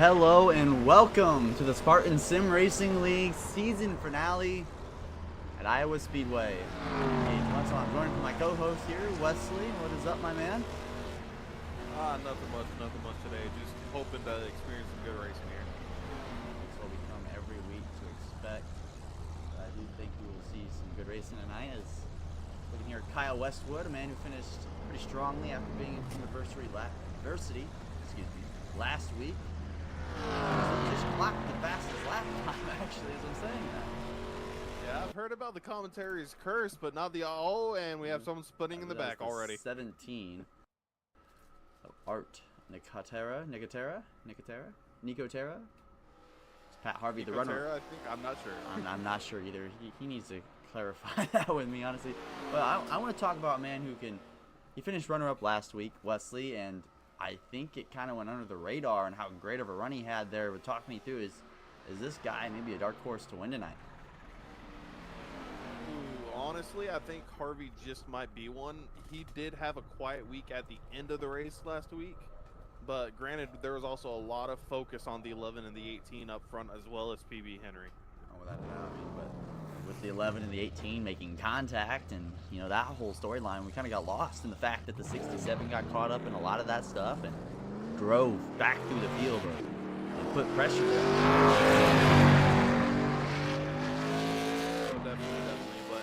Hello and welcome to the Spartan Sim Racing League season finale at Iowa Speedway. I'm joined with my co-host here, Wesley. What is up, my man? Nothing much today. Just hoping to experience some good racing here. That's what we come every week to expect. I do think we will see some good racing tonight. As looking here at Kyle Westwood, a man who finished pretty strongly after being in adversity last week. Just clocked the fastest lap time, actually, as I'm saying that. Yeah, I've heard about the commentary's curse, but not the and we have someone spinning in the back already. 17 of Art Nicotera. It's Pat Harvey, the runner. I think I'm not sure. I'm not sure either. He needs to clarify that with me, honestly. But I want to talk about a man who he finished runner-up last week, Wesley, and I think it kind of went under the radar and how great of a run he had there. But talk me through, is this guy maybe a dark horse to win tonight? Ooh, honestly, I think Harvey just might be one. He did have a quiet week at the end of the race last week, but granted, there was also a lot of focus on the 11 and the 18 up front, as well as PB Henry. Oh, without a doubt. But with the 11 and the 18 making contact, and that whole storyline, we kind of got lost in the fact that the 67 got caught up in a lot of that stuff and drove back through the field and put pressure there. Oh, definitely. But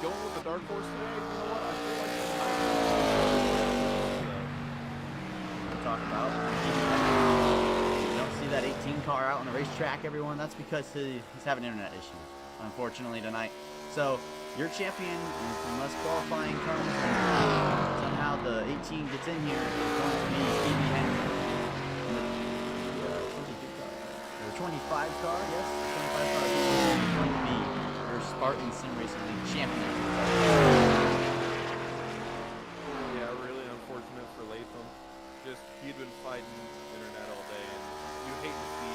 going with the dark horse today, you know what? I feel like we'll talk about. You don't see that 18 car out on the racetrack, everyone. That's because he's having internet issues, unfortunately, tonight. So your champion, unless qualifying comes and somehow the 18 gets in here, is going to be Stevie Henry. The 25 car, yes, the 25 car is going to be your Spartan Sim Racing League champion. Yeah, really unfortunate for Latham. Just he'd been fighting internet all day, and you hate to see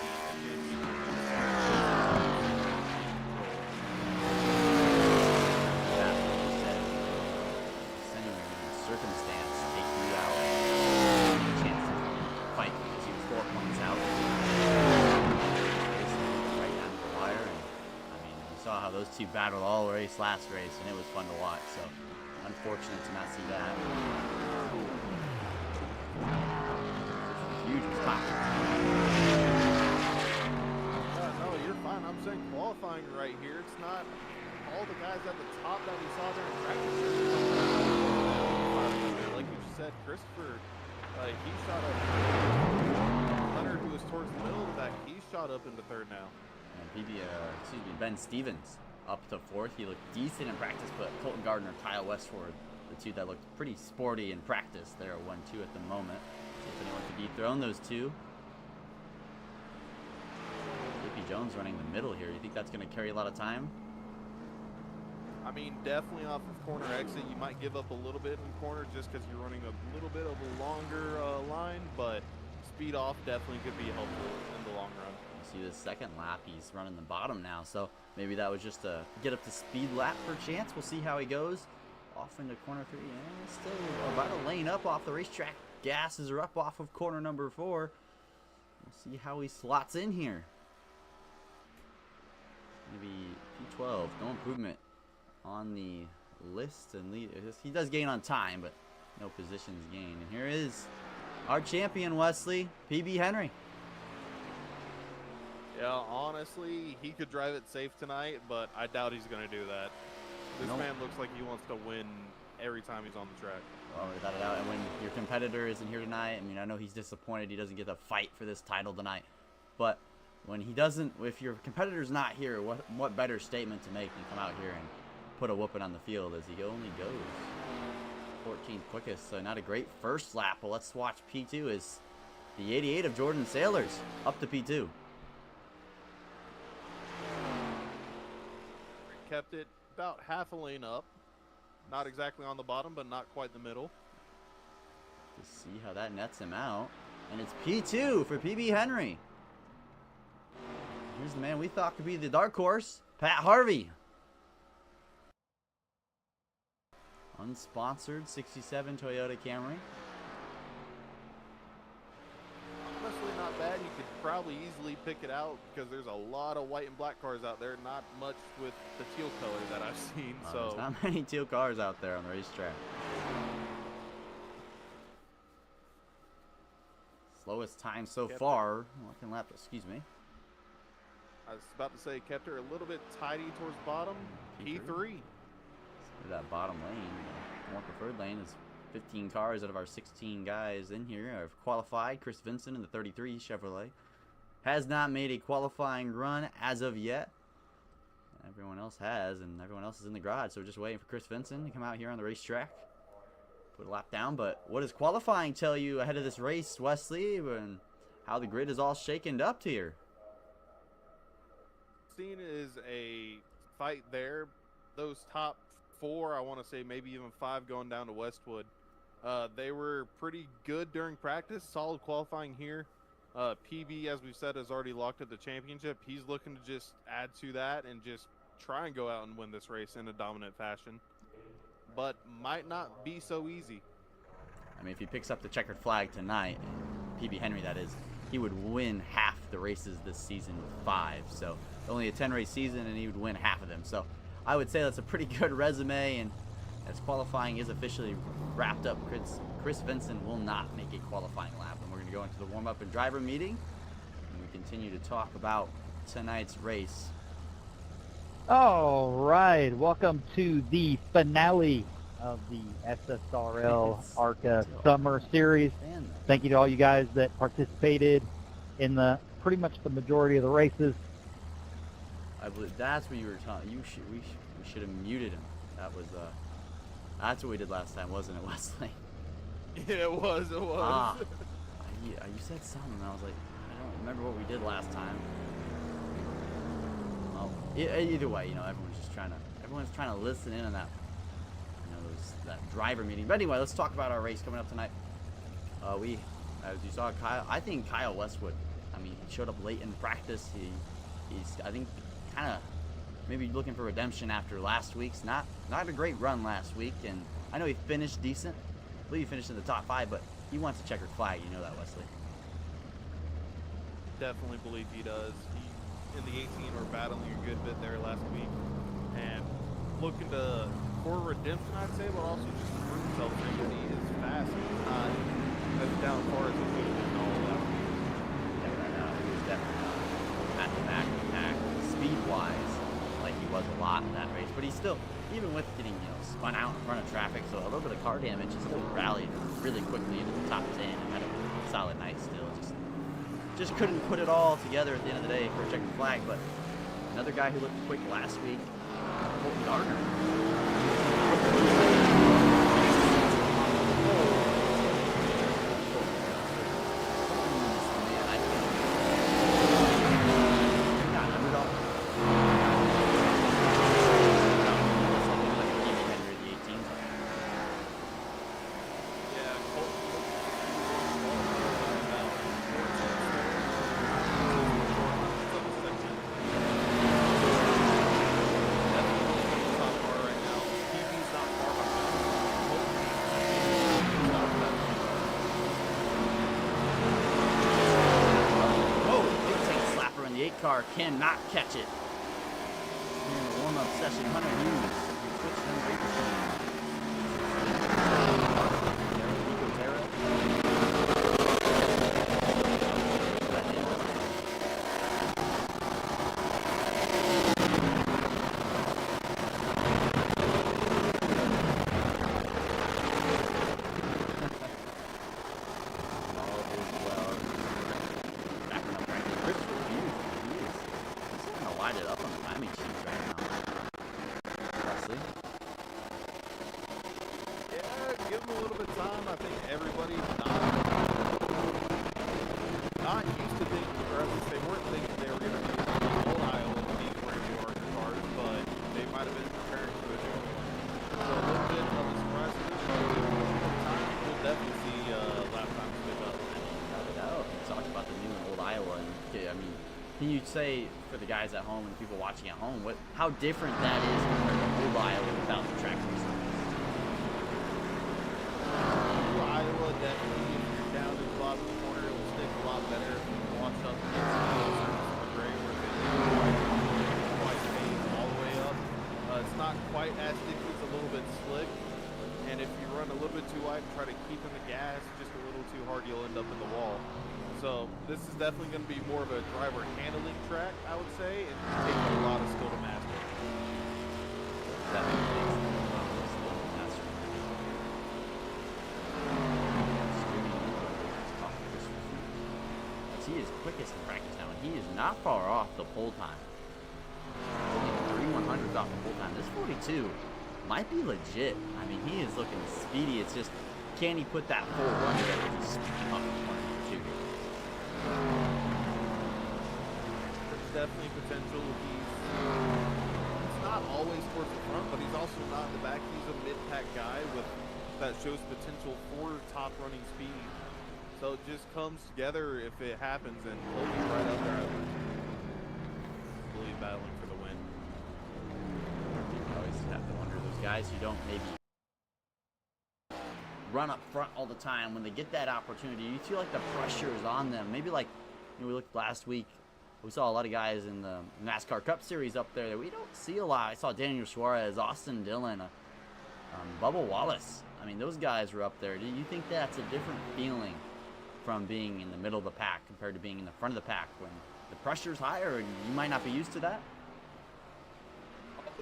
circumstance take you out chance to fight because he was 4 points out. Right down to the wire, and I mean, we saw how those two battled all race last race, and it was fun to watch. So unfortunate to not see that. Huge was popping. No, you're fine. I'm saying qualifying right here. It's not all the guys at the top that we saw there in practice. Like you said, Christopher, he shot up. Leonard, who was towards the middle of that, he shot up into third now. And Ben Stevens up to fourth. He looked decent in practice, but Colton Gardner, Kyle Westford, the two that looked pretty sporty in practice, they're 1-2 at the moment. See if anyone can dethrone those two. JP Jones running the middle here. You think that's going to carry a lot of time? I mean, definitely off of corner exit, you might give up a little bit in corner just because you're running a little bit of a longer line, but speed off definitely could be helpful in the long run. You see the second lap, he's running the bottom now, so maybe that was just a get up to speed lap per chance. We'll see how he goes. Off into corner 3, and still about a lane up off the racetrack. Gases are up off of corner number 4. We'll see how he slots in here. Maybe P12, no improvement on the list, and he does gain on time, but no positions gained. And here is our champion, Wesley, PB Henry. Yeah, honestly, he could drive it safe tonight, but I doubt he's going to do that. This man looks like he wants to win every time he's on the track. Well, without a doubt. And when your competitor isn't here tonight, I mean, I know he's disappointed he doesn't get to fight for this title tonight, but when he doesn't, if your competitor's not here, what better statement to make than come out here and put a whooping on the field as he only goes 14th quickest. So not a great first lap, but let's watch P2 as the 88 of Jordan Sailors up to P2. Kept it about half a lane up. Not exactly on the bottom, but not quite the middle. To see how that nets him out. And it's P2 for PB Henry. Here's the man we thought could be the dark horse, Pat Harvey. Unsponsored 67 Toyota Camry. Honestly, not bad. You could probably easily pick it out because there's a lot of white and black cars out there, not much with the teal color that I've seen. So there's not many teal cars out there on the racetrack. Slowest time so far. Second lap, excuse me. I was about to say, kept her a little bit tidy towards bottom. P3. That bottom lane, more preferred lane, is 15 cars out of our 16 guys in here have qualified. Chris Vincent in the 33 Chevrolet has not made a qualifying run as of yet. Everyone else has, and everyone else is in the garage, so we're just waiting for Chris Vincent to come out here on the racetrack, put a lap down. But what does qualifying tell you ahead of this race, Wesley, and how the grid is all shaken up here? Seen is a fight there. Those top 4, I want to say maybe even 5 going down to Westwood. They were pretty good during practice. Solid qualifying here. PB, as we've said, has already locked up the championship. He's looking to just add to that and just try and go out and win this race in a dominant fashion. But might not be so easy. I mean, if he picks up the checkered flag tonight, PB Henry that is, he would win half the races this season with 5. So only a 10-race season, and he would win half of them. So I would say that's a pretty good resume, and as qualifying is officially wrapped up, Chris Vincent will not make a qualifying lap. And we're going to go into the warm-up and driver meeting, and we continue to talk about tonight's race. All right, welcome to the finale of the SSRL ARCA Summer Series. Thank you to all you guys that participated in the pretty much the majority of the races. I believe that's what you were telling. We should have muted him. That was that's what we did last time, wasn't it, Wesley? Yeah, it was. Ah, you said something, and I was like, I don't remember what we did last time. Well, either way, you know, everyone's trying to listen in on that, you know, that driver meeting. But anyway, let's talk about our race coming up tonight. We, as you saw, I think Kyle Westwood. I mean, he showed up late in practice. He's I think kind of maybe looking for redemption after last week's not a great run last week, and I know he finished decent. I believe he finished in the top 5, but he wants a checkered flag. You know that, Wesley. Definitely believe he does. He, in the 18, were battling a good bit there last week, and looking for redemption, I'd say, but also just to prove himself that he is fast. He's not as down far as he could have been all that week. Yeah, he was definitely at the back of the pack, speed-wise, like he was a lot in that race. But he's still, even with getting, you know, spun out in front of traffic, so a little bit of car damage, he still rallied really quickly into the top 10 and had a solid night still. Just couldn't put it all together at the end of the day for a checkered flag. But another guy who looked quick last week, Colton Gardner. Car cannot catch it. Here in the warm-up session, Hunter Hughes switched number 8 Can you say, for the guys at home and people watching at home, how different that is compared to old Iowa without the track racing? Iowa definitely, if you're down in the bottom corner, it will stick a lot better. Watch up against as Dicky's a little bit slick, and if you run a little bit too wide and try to keep in the gas just a little too hard, you'll end up in the wall. So this is definitely going to be more of a driver handling track, I would say, and it takes a lot of skill to master. Definitely takes a lot of skill to master. He is quickest in practice now, and he is not far off the pole time. Only 3/100ths off the pole time. This 42 might be legit. I mean, he is looking speedy. It's just, can he put that full run together? Just up one, two. There's definitely potential. He's not always towards the front, but he's also not in the back. He's a mid-pack guy that shows potential for top running speed. So it just comes together if it happens, and he'll be right up there. Really battling for the win. You always have to wonder, those guys who don't maybe run up front all the time, when they get that opportunity, you feel like the pressure is on them. Maybe like, we looked last week, we saw a lot of guys in the NASCAR Cup Series up there that we don't see a lot. I saw Daniel Suarez, Austin Dillon, Bubba Wallace. I mean, those guys were up there. Do you think that's a different feeling from being in the middle of the pack compared to being in the front of the pack when the pressure's higher and you might not be used to that?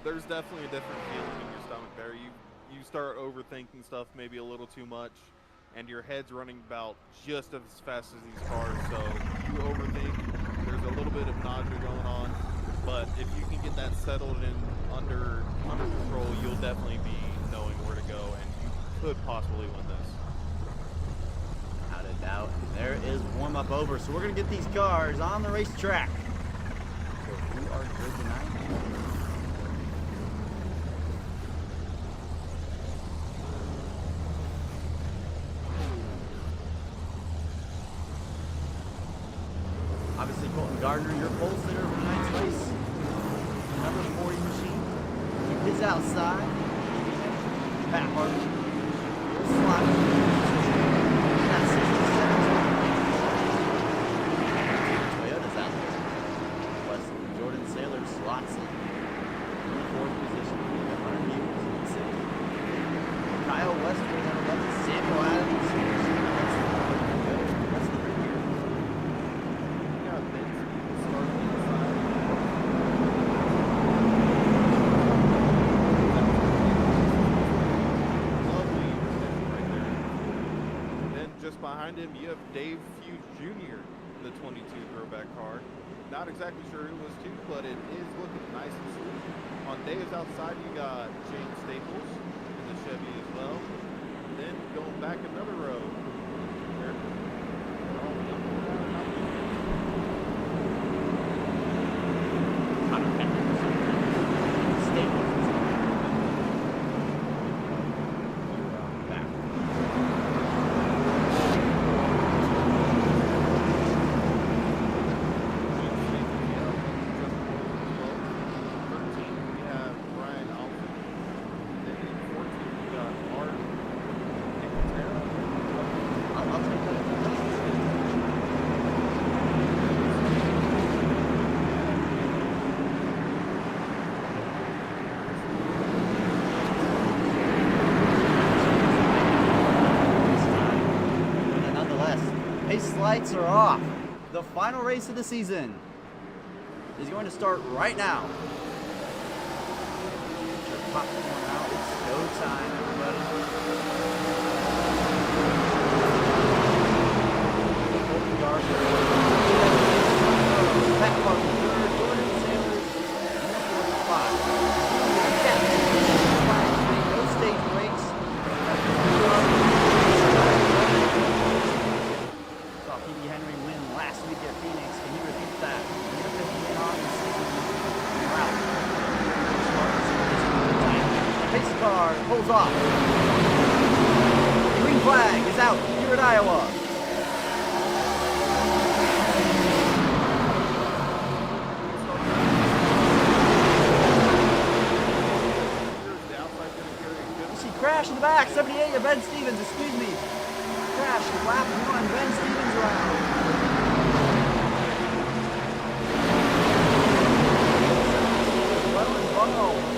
There's definitely a different feeling in your stomach there. You start overthinking stuff maybe a little too much, and your head's running about just as fast as these cars, so you overthink. There's a little bit of nausea going on, but if you can get that settled in under control, you'll definitely be knowing where to go, and you could possibly win this. Without a doubt. And there is warm-up over, so we're going to get these cars on the racetrack. So we are good tonight. Obviously, Colton Gardner, your pole sitter for tonight's race. Number 40 machine. Keep his outside. Pat Harvey. Slot. That's 67. Toyota's out there. Wesley Jordan Saylor slots in the fourth position. 100 vehicles in the city. Kyle Westwood at 11. Samuel Adams. That's the grid here. Behind him, you have Dave Few Jr., the 22 throwback car. Not exactly sure who was too, but it is looking nice and sweet. On Dave's outside, you got James Staples in the Chevy as well. And then going back another row, Lights are off. The final race of the season is going to start right now. Get your popcorn out. It's go time, everybody. Pat Parker, Jordan Sanders, and the fourth spot. No stage breaks. Henry win last week at Phoenix. Can he repeat that? Get a 50 win on the season. Wow. Pace car pulls off. Green flag is out here at Iowa. You see crash in the back. 78 of Ben Stevens. Excuse me. Crash lap 1, Ben Stevens around. Well and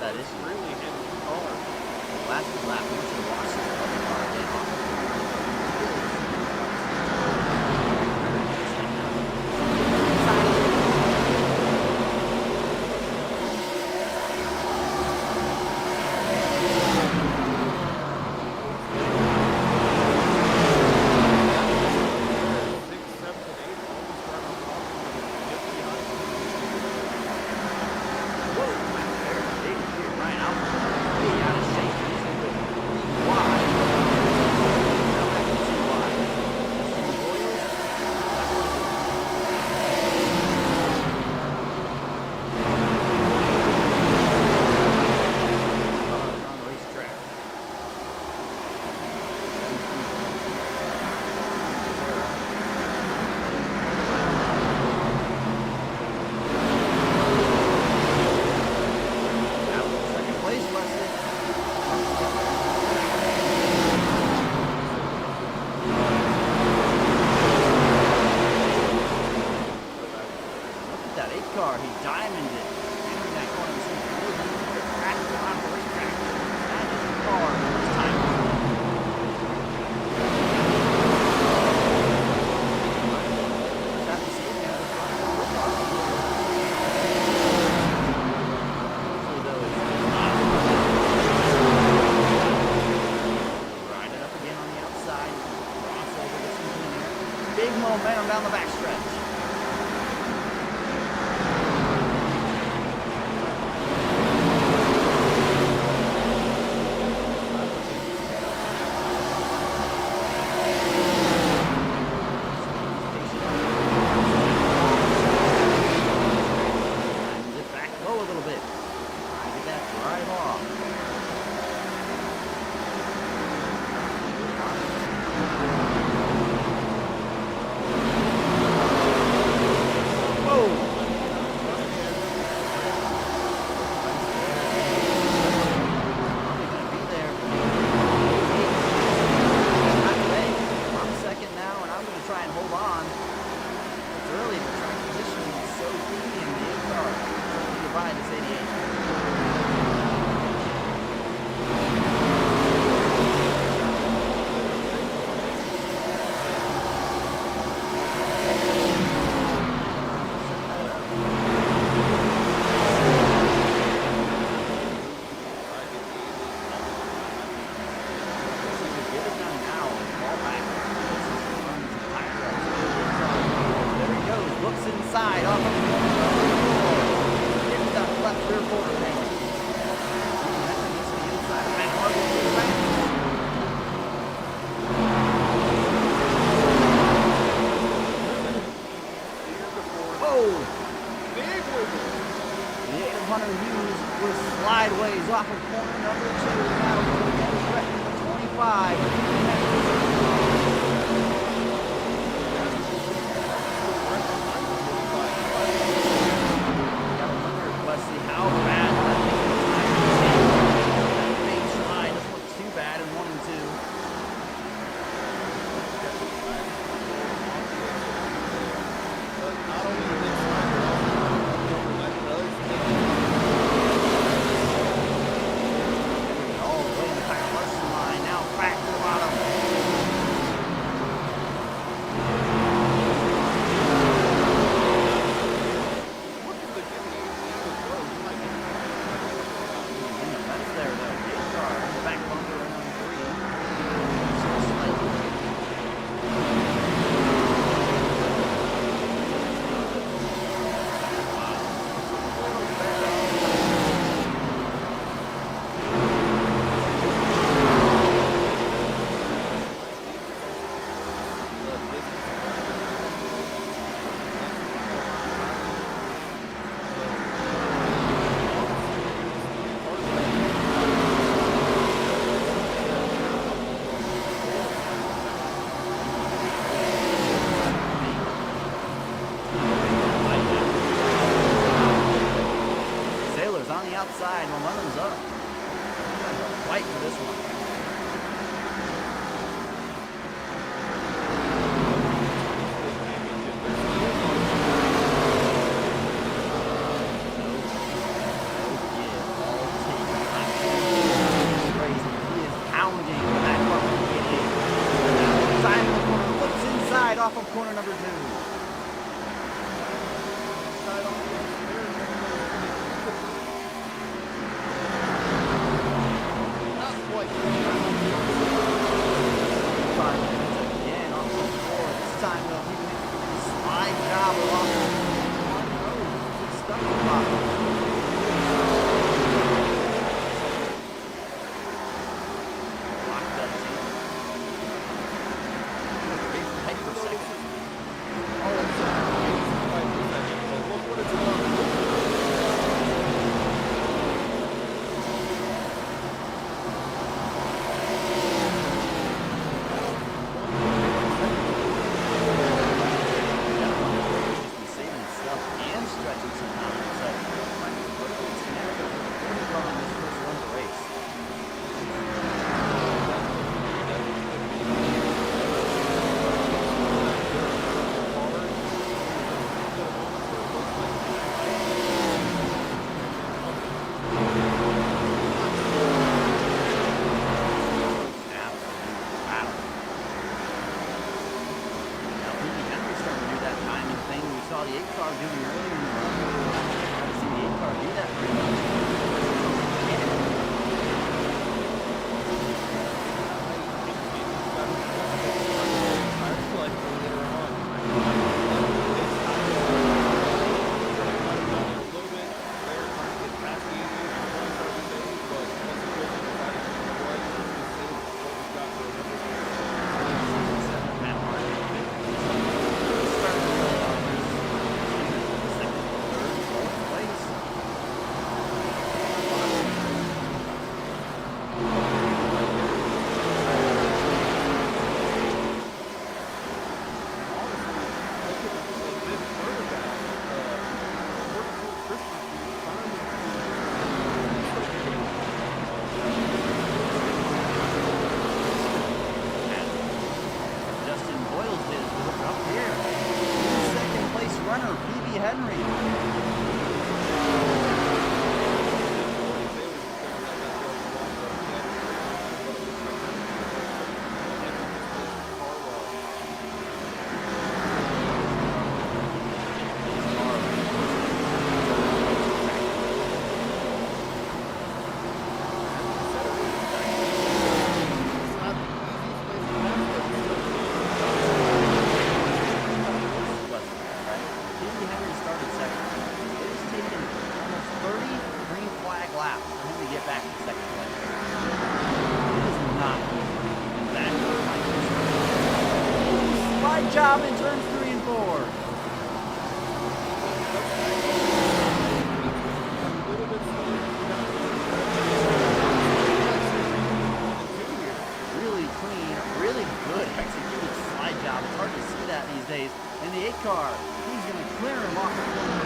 had that issue. Really hit the car. Last lap, we should have watched this other car get off. momentum down the backstretch. Zip back low a little bit. Try to get that drive off. Off of corner number 2, now we're 25. Let's see how bad that big slide doesn't look too bad in 1 and 2. But not only this outside, momentum's up. Fight for this one. slide job in turns 3 and 4. Really clean, really good executed slide job. It's hard to see that these days. And the 8 car, he's going to clear him off the corner.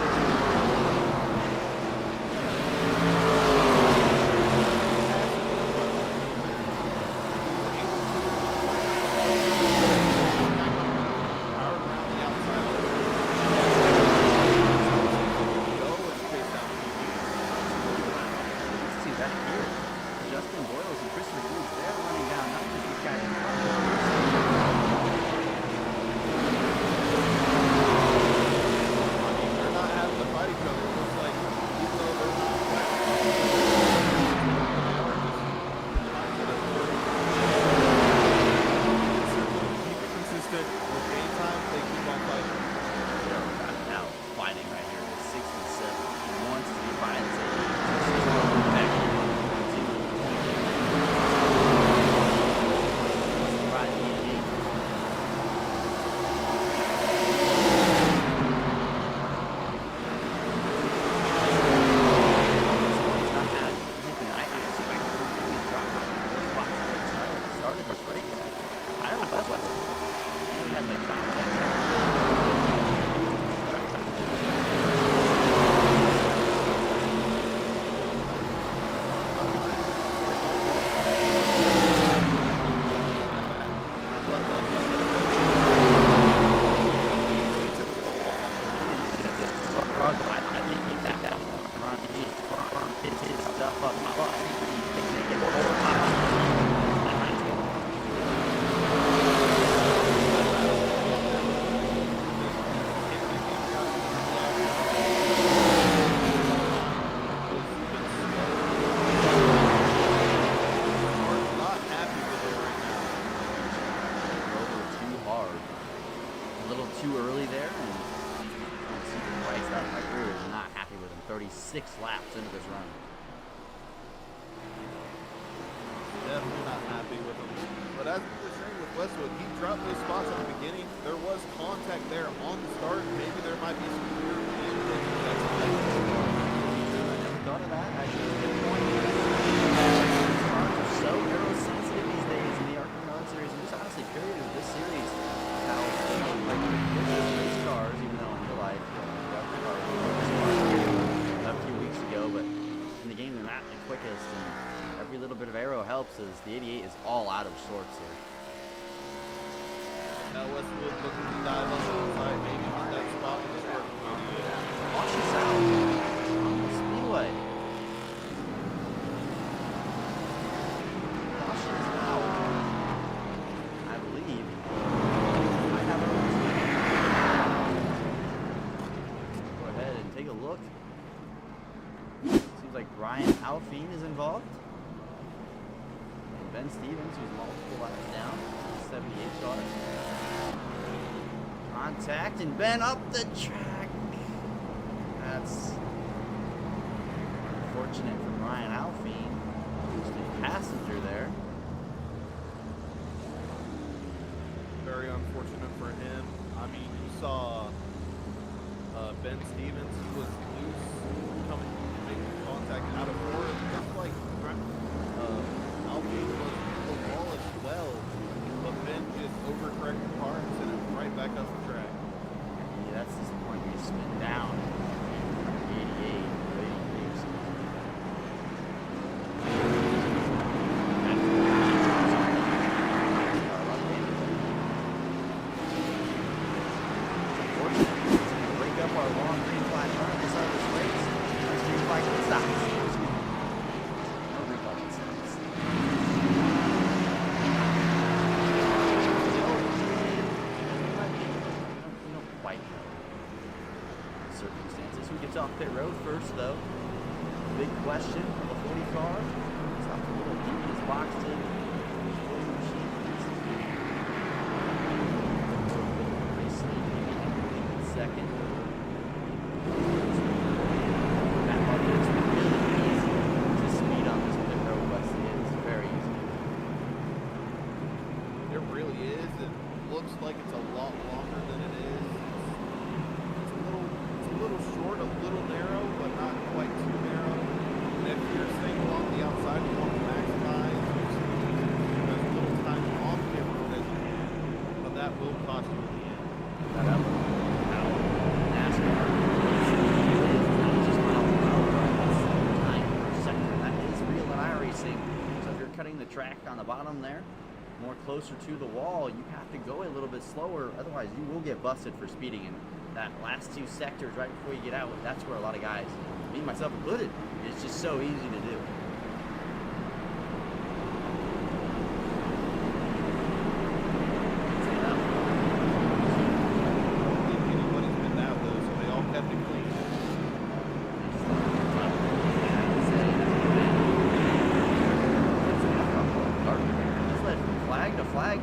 Too early there, and Price out my crew is not happy with him. 36 laps into this run. Definitely not happy with him. But as we were saying with Westwood, he dropped those spots at the beginning. There was contact there on the start. Maybe there might be some weird that's I never thought of that. Actually, it's a good point. These cars are so aero sensitive these days in the ARCA series, and just honestly, period of this series. How like race cars, even though in real life, a few weeks ago, but in the game they're not the quickest, and every little bit of aero helps. As the 88 is all out of sorts here. Now Westwood looking to dive on the inside, maybe on that spot in this work. Cautious out on the Speedway. Cautious out, I believe. Take a look. Seems like Brian Alfine is involved. And Ben Stevens, who's multiple laps down. 78 car. Contact, and Ben up the track. That's unfortunate for Brian Alfine. Just a passenger there. Very unfortunate for him. I mean, you saw Ben Stevens, he was loose, coming, making contact out of four. It looked like Alfine was the wall as well, but Ben just overcorrected the car and sent it right back up the track. Yeah, that's disappointing. You spin down. 88, Brady Davidson. Our long green flag run to start this race. Nice green flag pit stop. No green flag pit stops. We don't quite know the circumstances. Who gets off pit road first, though? Big question for the 40 car. Stopped a little deep in his box to second. That market is really easy to speed up this pit road, Wesley. It's very easy. It really is. It looks like it's a lot cutting the track on the bottom there, more closer to the wall, you have to go a little bit slower. Otherwise, you will get busted for speeding. And that last two sectors right before you get out, that's where a lot of guys, me myself included, it's just so easy to do.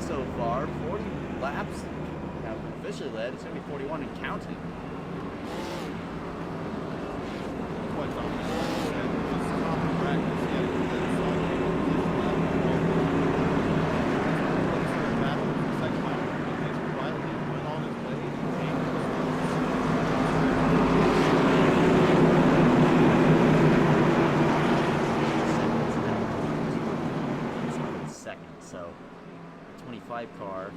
So far, 40 laps have officially led. It's going to be 41 and counting. Quite common practice. Car.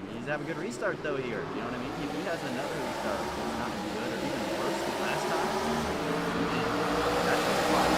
He needs to have a good restart though here. You know what I mean? If he has another restart, it's not good or even worse than last time. That's a fun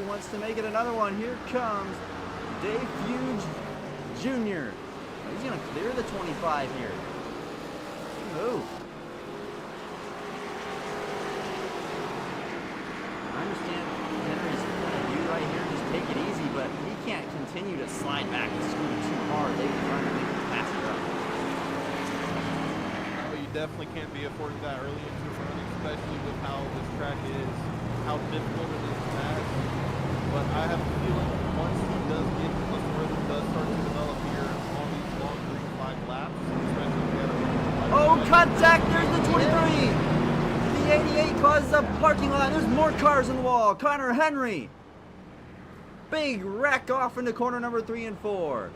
wants to make it another one. Here comes Dave Fuge Jr. He's going to clear the 25 here. Move. I understand Henry's point of view right here. Just take it easy, but he can't continue to slide back and scoot too hard. They can run and make it faster up. Well, you definitely can't be affording that early into running, especially with how this track is, how difficult it is to pass. But I have a feeling once he does get to the rhythm, does start to develop here on these long green flag laps, especially together. Oh, contact! There's the 23! The 88 causes a parking lot. There's more cars in the wall. Connor Henry. Big wreck off into corner number 3 and 4.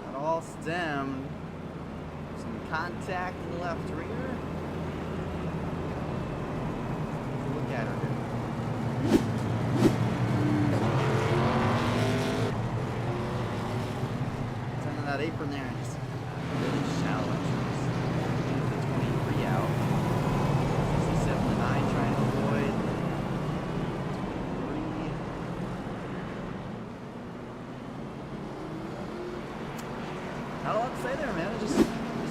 That all stemmed. Some contact in the left rear. Look at her. It's under that apron there. Just really shallow entrance. The 23 out. 7 to 9 trying to avoid. 23. Not a lot to say there, man. Just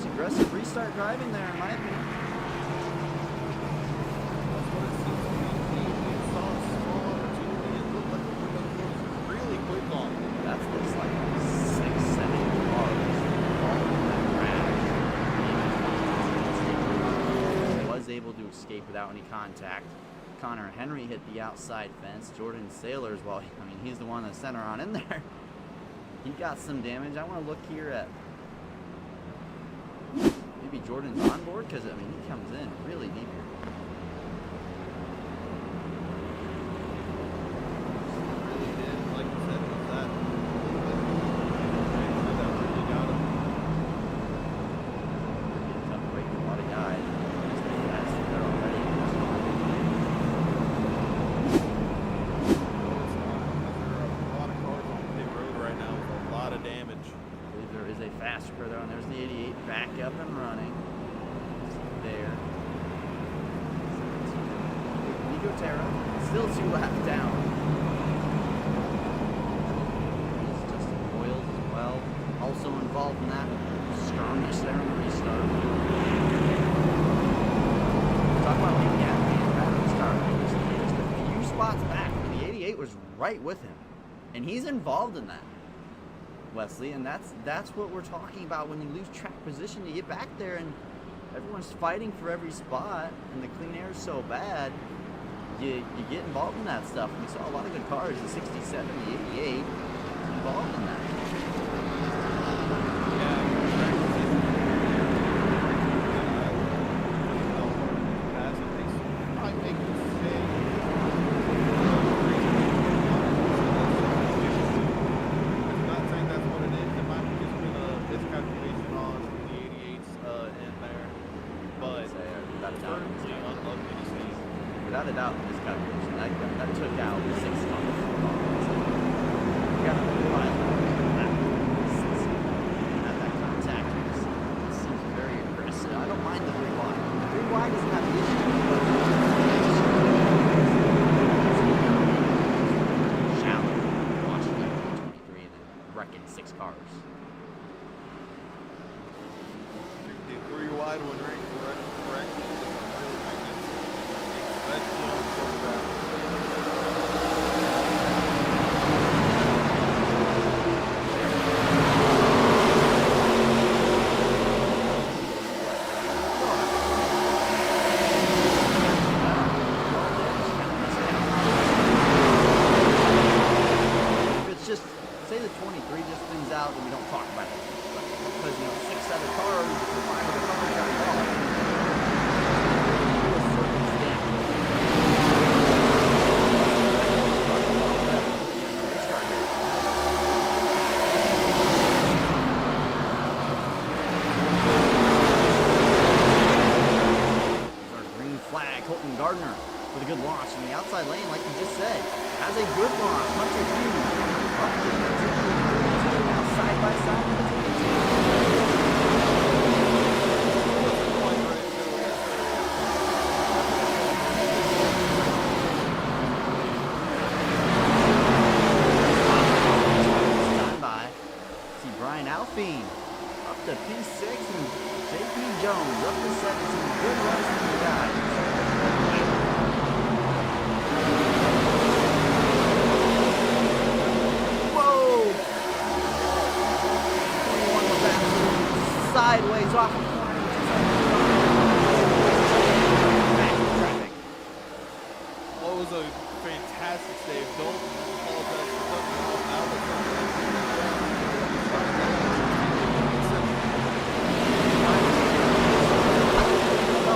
aggressive restart driving there, in my opinion. Escape without any contact. Connor Henry hit the outside fence. Jordan Sailors, well, I mean, he's the one that's center on in there. He got some damage. I want to look here at maybe Jordan's on board, because, I mean, he comes in really deep here. Really did, like you said, with that. Tough break for a lot of guys. Further on, there's the 88 back up and running. There. Nico Terra, still 2 laps down. Justin Boyles as well. right with him. And he's involved in that, Wesley, and that's what we're talking about. When you lose track position, you get back there and everyone's fighting for every spot, and the clean air is so bad, you get involved in that stuff. And we saw a lot of good cars, the 67, the 88, involved in that. Without a doubt, this calculation that took out 6 cars. You got to realize that contact seems very aggressive. I don't mind the 3 wide. 3 wide isn't that the issue. Shallow, watching that 23 and then wrecking 6 cars. The 3 wide one ranked correctly. It's just, say the 23 just thins out and we don't talk about it. Because, 6 other cars, 5 other cars got involved. Gardner with a good launch in the outside lane, like you just said, has a good launch. Hunter Hughes up to the now side by side with the stand by. See Brian Alpine up to P6 and JP Jones up to 7. Some good runs from the guys. Sideways off the corner. Well, it was a fantastic save. Don't apologize for something out of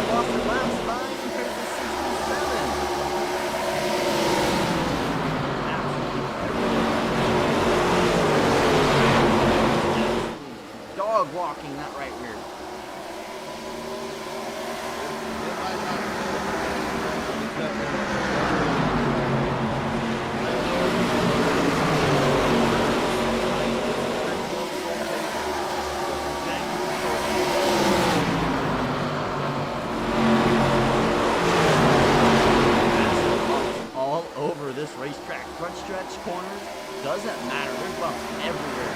lost the last 9 compared to 67. Dog walking that right rear. All over this racetrack. Front stretch corners, doesn't matter. There's bumps everywhere.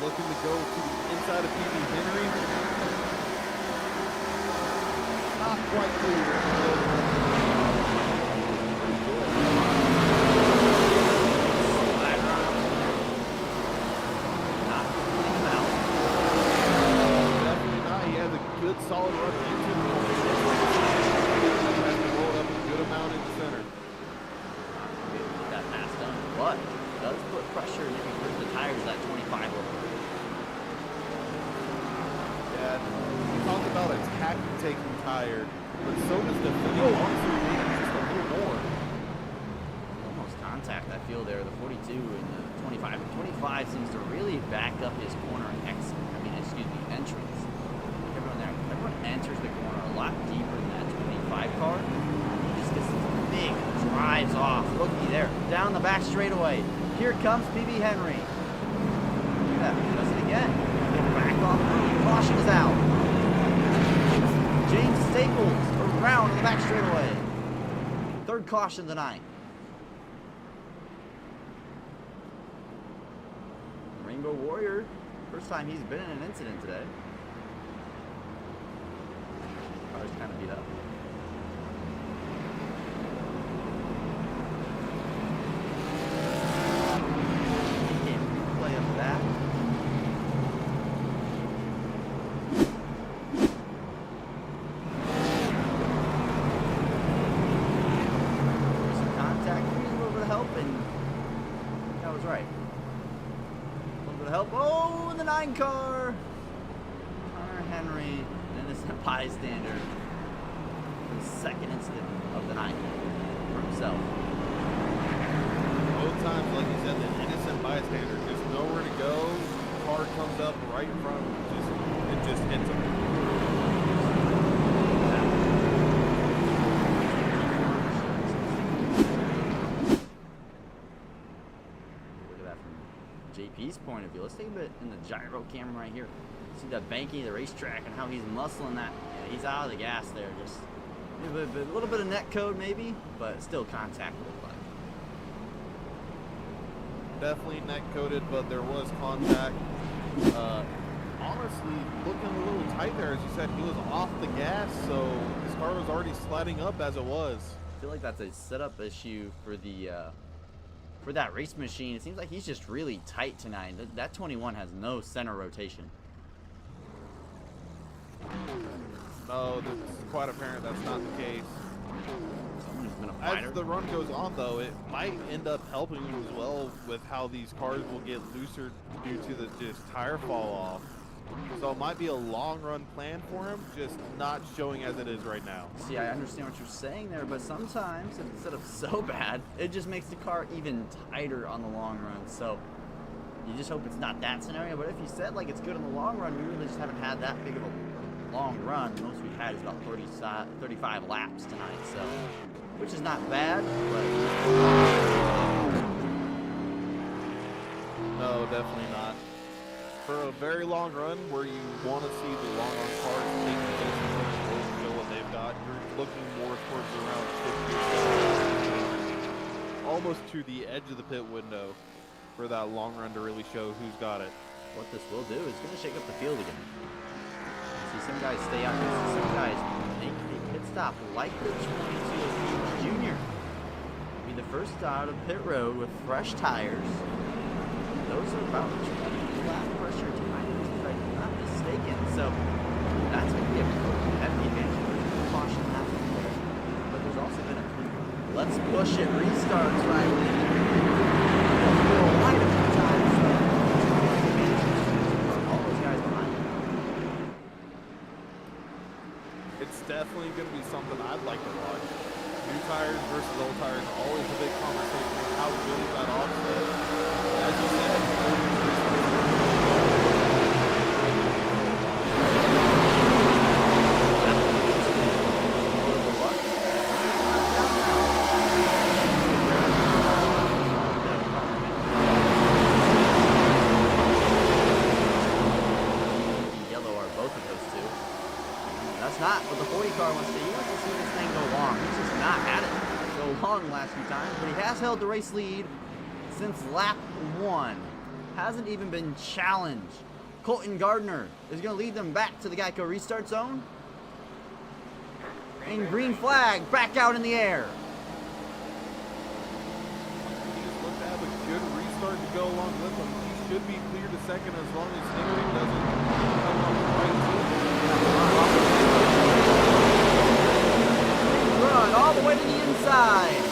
looking to go to the inside of PB Henry. Not quite clear. Definitely not. He has a good solid run into the corner. Has to roll it up a good amount in the center. Get that pass done, but does put pressure and maybe hurt the tires at 25 over. Yeah, we talked about attacking taking tire, but so does defending honestly maybe just a little more. Almost contact, I feel there. The 42 and the 25. The 25 seems to really back up his corner entrance. Everyone enters the corner a lot deeper than that 25 car. He just gets these big drives off. Looky there, down the back straightaway. Here comes PB Henry. Look at that, he does it again. Back off, caution is out. James Staples around on the back straightaway. Third caution tonight. Rainbow Warrior, first time he's been in an incident today. Car's kind of beat up. Replay of that. Some contact, use a little bit of help, and that was right. A little bit of help. Oh, in the 9 car. Connor Henry, an innocent bystander. The second incident of the night for himself. Both times, like you said, the innocent bystander, just nowhere to go. Car comes up right in front of him, it just hits him. Look at that from JP's point of view. Let's take a bit in the gyro camera right here. See that banking of the racetrack and how he's muscling that. Yeah, he's out of the gas there. Just a little bit of net code maybe, but still contact with the bike. Definitely net coated, but there was contact. Honestly, looking a little tight there, as you said, he was off the gas, so his car was already sliding up as it was. I feel like that's a setup issue for the for that race machine. It seems like he's just really tight tonight. That 21 has no center rotation. No, it's quite apparent that's not the case. Someone's been a fighter. As the run goes on, though, it might end up helping him as well with how these cars will get looser due to the just tire fall off. So it might be a long run plan for him, just not showing as it is right now. See, I understand what you're saying there, but sometimes if the setup's so bad, it just makes the car even tighter on the long run. So you just hope it's not that scenario. But if you said like it's good in the long run, we really just haven't had that big of a long run. The most we've had is about 35 laps tonight, so which is not bad, but no, definitely not. For a very long run where you want to see the long run cars take the pace and show what they've got, you're looking more towards around 50, almost to the edge of the pit window for that long run to really show who's got it. what this will do is going to shake up the field again. See some guys stay out here, see some guys make a pit stop like the 22 of Junior. Be the first out of pit road with fresh tires. Those are about 20 lap pressure tires, if I'm not mistaken. So that's going to be a heavy advantage. There's caution happening there. But there's also been a let's push it restarts right wide a few times. So all those guys behind. It's definitely going to be something I'd like to watch. New tires versus old tires, always a big conversation. How good is that offset? As you said, yellow are both of those two. That's not what the 40 car wants to do. He wants to see this thing go long. He's just not had it go long the last few times, but he has held the race lead since lap 1. hasn't even been challenged. Colton Gardner is going to lead them back to the Geico restart zone. And green flag back out in the air. He just looked to have a good restart to go along with him. He should be clear to second as long as Stingray doesn't come up right to him. Run all the way to the inside.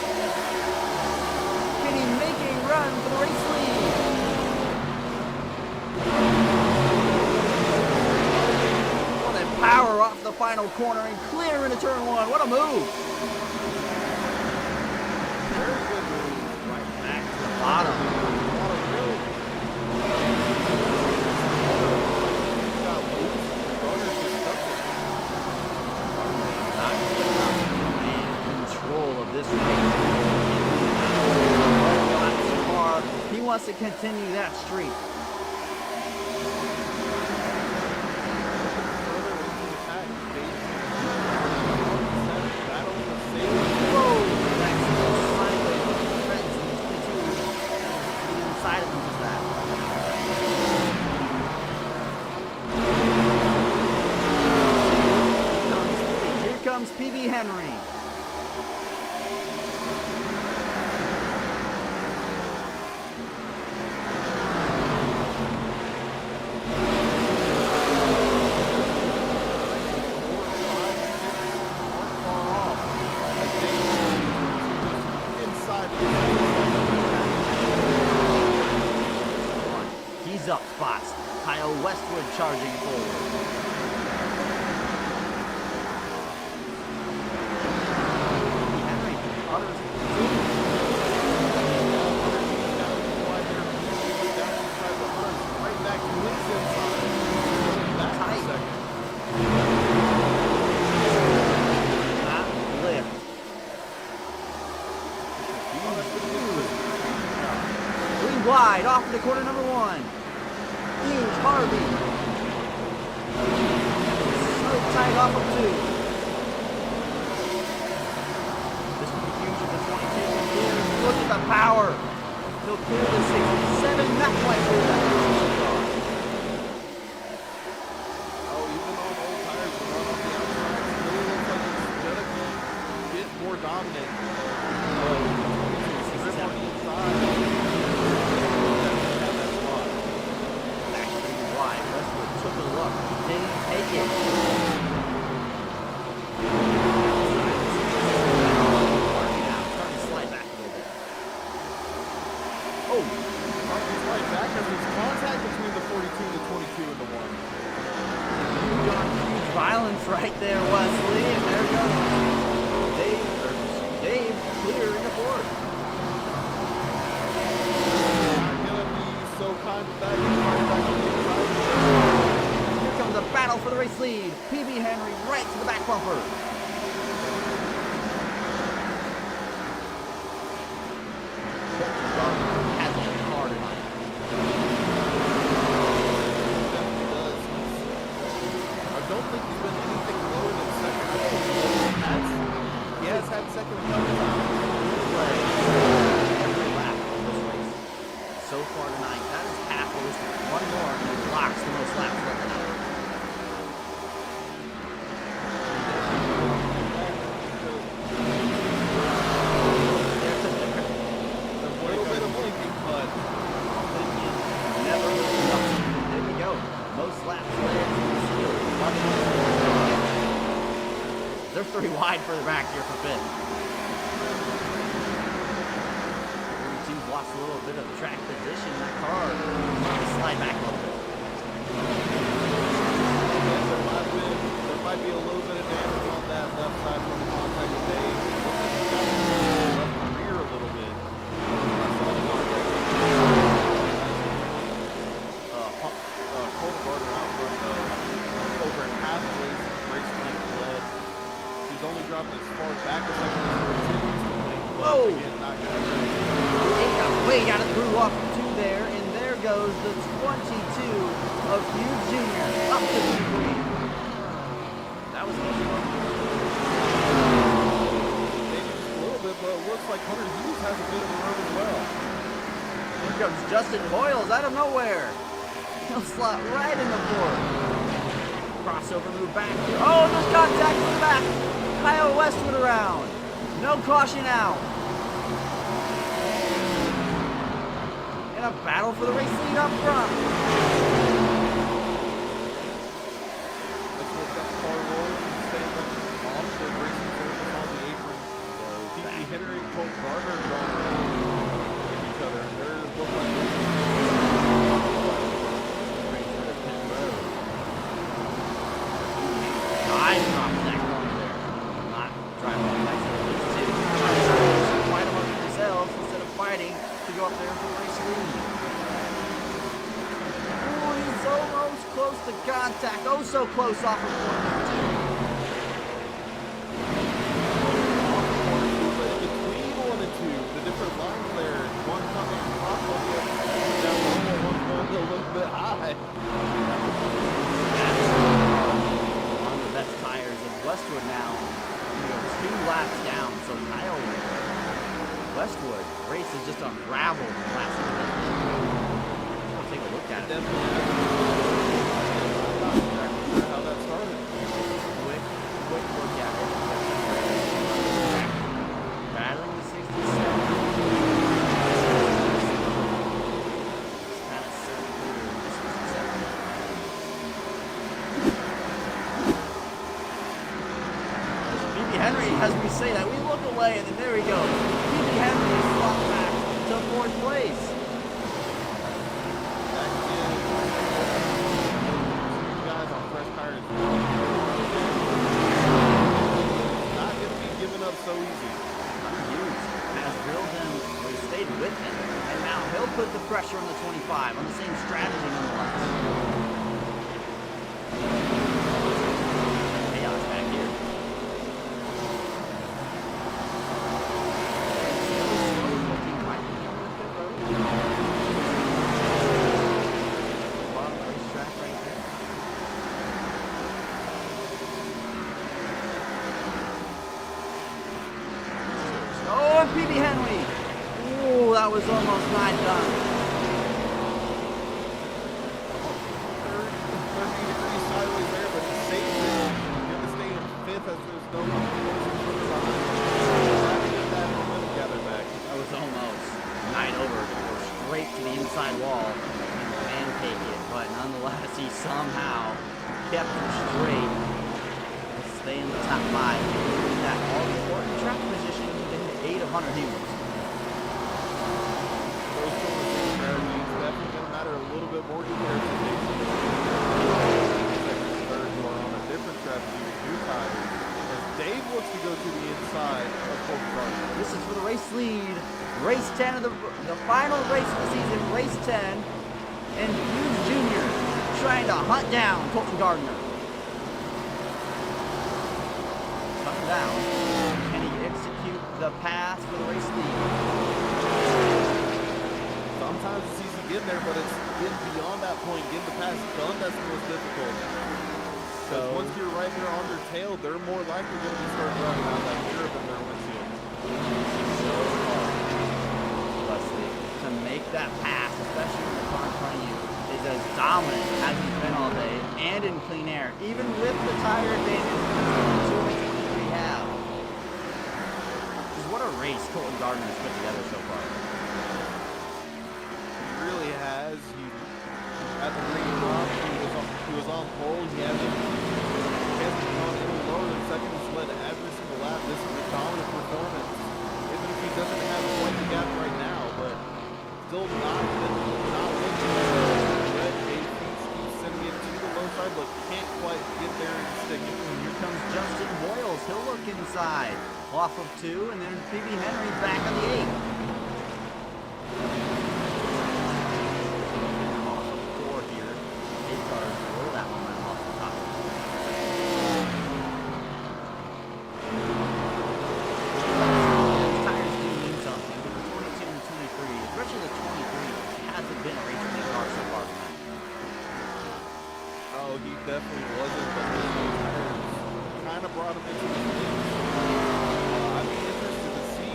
Can he make a run for the race lead? What a power off the final corner and clear into turn one. What a move. Very good move. Right back to the bottom. Got loose. Runners just stuck with him. In control of this race. Car. He wants to continue that streak. PB Henry. He's up spots. Kyle Westwood charging forward. Wide off to corner number one. Huge Harvey. Slow tight off of two. This will be huge at the 22. Look at the power. He'll clear the 67. Not quite clear that. Oh, even on old tires, the run off the outside, it really looks like it's gonna get more dominant. Grip on the inside. Took a look. Didn't take it. Starting to slide back a little bit. Oh! Starting to slide back as there's contact between the 42, the 22, and the 1. Huge violence right there, Wesley. And there goes Dave clear in the fourth. Not gonna be so kind with that. He's right back on the inside. The battle for the race lead. PB Henry right to the back bumper. Has a car tonight. Definitely does. I don't think he's been anything lower than second. He has had second a couple times. Every lap of this race so far tonight. That is half of this one. One more and it locks the most laps left tonight. They're three wide further back here for fifth. 32's lost a little bit of track position. That car slide back a little bit. There might be a little bit of damage on that left side from the contact with Dave. Left rear a little bit. Colton Gardner out from over half the race length led. He's only dropped as far back as second as 42. Whoa! Again, not gonna Way out of the groove off of two there, and there goes the 22 of Hughes Jr. up to P3. That was maybe just a little bit, but it looks like Hunter Hughes has a bit of a run as well. comes Justin Boyles out of nowhere. He'll slot right in the fourth. Crossover move back. Oh, there's contact in the back. Kyle Westwood around. No caution out. In a battle for the race lead up front. Let's let that car roll and stay off the racing surface on the apron. T.T. Henry and Colt Gardner going around each other, and they're looking like Nice drop that corner there. Not driving on nice to fight among themselves instead of fighting to go up there for the race lead. Oh, he's almost close to contact. Oh, so close off of corner two. between 1 and 2, the different lines there, one coming off of the down low, one going a little bit high. On the best tires of Westwood now. You know, 2 laps down, so Kyle Westwood race is just unraveled in the last minute. We'll take a look at it. Definitely. I'm not exactly sure how that started. Quick look at it. Battling the 67. Kind of surged through the 67. BB Henry, as we say that, we look away and then there we go. BB Henry is swapped back to 4th place. That is, two guys on fresh tires. Not going to be given up so easy. Hughes has drilled him, or he stayed with him, and now he'll put the pressure on the 25 on the same strategy nonetheless. Chaos back here. Slow looking right on the pit road. Bottom racetrack right there. Oh, and PB Henry. Ooh, that was almost not done. 30 degrees sideways there, but he saved it. Going to stay in 5th as there's no one behind. Trying to get that momentum gathered back. That was almost 9 over to go straight to the inside wall and pancake it, but nonetheless, he somehow kept it straight to stay in the top 5. That all-important track position in the 8 of Hunter Hughes. Those sort of strategies definitely going to matter a little bit more compared to the second, third, who are on a different strategy with new tires. As Dave looks to go to the inside of Colt Gardner. This is for the race lead. Race 10 of the final race of the season, race 10. And Hughes Jr. trying to hunt down Colton Gardner. Hunt down. Can he execute the pass for the race lead? Sometimes it's easy getting there, but it's getting beyond that point, getting the pass done that's the most difficult. Because once you're right there on their tail, they're more likely going to be starting running out that curve in their windshield. So hard, Leslie, to make that pass, especially when the car in front of you is as dominant as he's been all day and in clean air, even with the tire advantage that we have. Just what a race Colton Gardner has put together so far. He really has. At the green drop, he was on pole. He hasn't gone any lower than second. He's led every single lap. This is a dominant performance. Even if he doesn't have quite the gap right now, but still not winning. Red Dave keeps sending it to the low side, but can't quite get there and stick it. And here comes Justin Boyles. He'll look inside. Off of 2, and then PB Henry back on the 8. Off of 4 here. 8 cars roll that one off the top. These tires do mean something, but the 22 and 23, especially the 23, hasn't been a racing league car so far tonight. Oh, he definitely wasn't, but those tires kind of brought him into the league. I'd be interested to see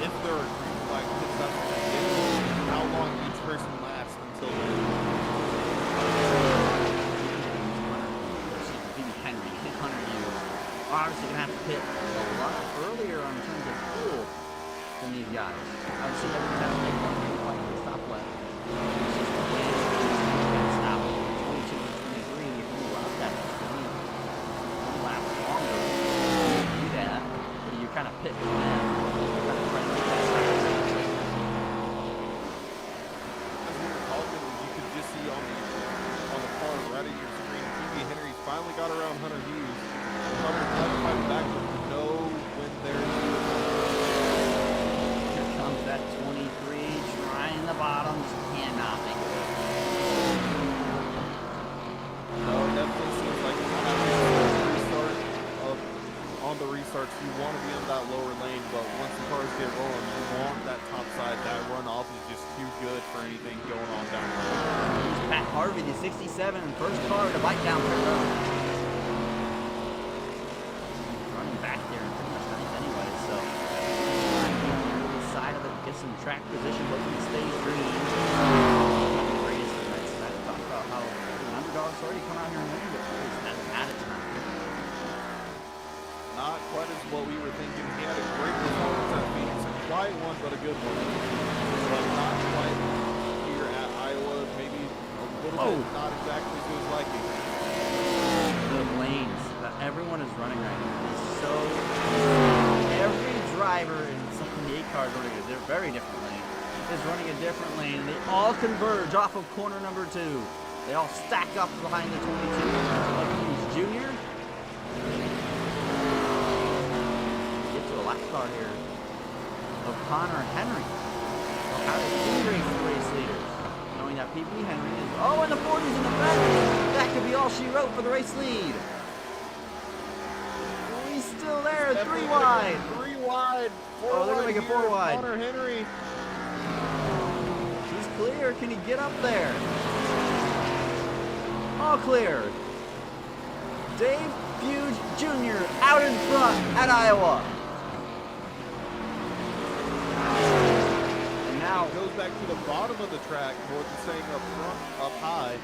if there are green flag pit stops at the end obviously going to have to pit a lot earlier in terms of fuel than these guys. Obviously, they're going to have to take one stop left. It's just the way it's stop 22 and 23. If you run up that 20 laps longer, you can do that. But you kind of pit with them. You're kind of trying to get that stop. As we were talking, you could just see on the far right of your screen, TV Henry finally got around Hunter Hughes. Hunter fighting back to know when there's. Here comes that 23, trying the bottoms, cannot make it. No, it definitely seems like restart on the restarts, you want to be in that lower lane, but once the cars get rolling, you want that top side. That runoff is just too good for anything going on down the road. Here's Pat Harvey, the 67, first car to bite down pit road. Running back there in pretty much ninth anyway, so trying to get on the early side of it, get some track position, hoping to stay green. Not the greatest of nights. I talk about how the underdogs already come out here and win, but it hasn't had it tonight. Not quite as what we were thinking. He had a great performance at Phoenix, a quiet one, but a good one. But not quite here at Iowa. Maybe a little bit not exactly to his liking. The lanes that everyone is running right now is so. Every driver in some of the 8 cars running a very different lane is running a different lane, and they all converge off of corner number 2. They all stack up behind the 22. Hughes Jr. Get to a lap car here. O'Connor and Henry. So how does he race the race leaders? Knowing that PB Henry is. Oh, and the 40's in the back. That could be all she wrote for the race lead. He's still there. 3 wide. 3 wide. 4 Oh, they're going to make it 4 wide. Connor Henry. He's clear. Can he get up there? All clear. Dave Fuge Jr. out in front at Iowa. And now Goes back to the bottom of the track, more than staying up front, up high.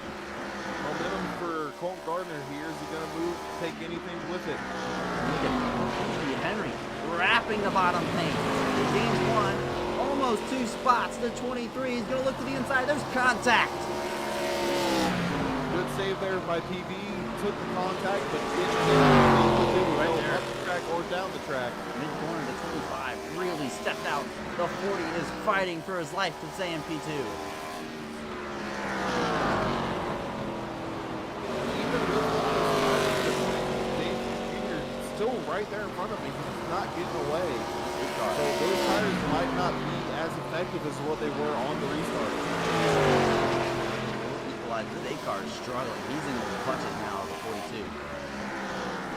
Momentum for Colton Gardner here. Is he going to move, take anything with it? look at Henry wrapping the bottom paint. He gains 1, almost 2 spots. The 23 is going to look to the inside. There's contact. Good save there by PB. Took the contact, but didn't go right there. Up the track or down the track. Mid-corner to 25 really stepped out. The 40 is fighting for his life to stay in P2. Still right there in front of me. He's not getting away. So those tires might not be as effective as what they were on the restart. This ACAR is struggling. He's in the clutches now, the 42.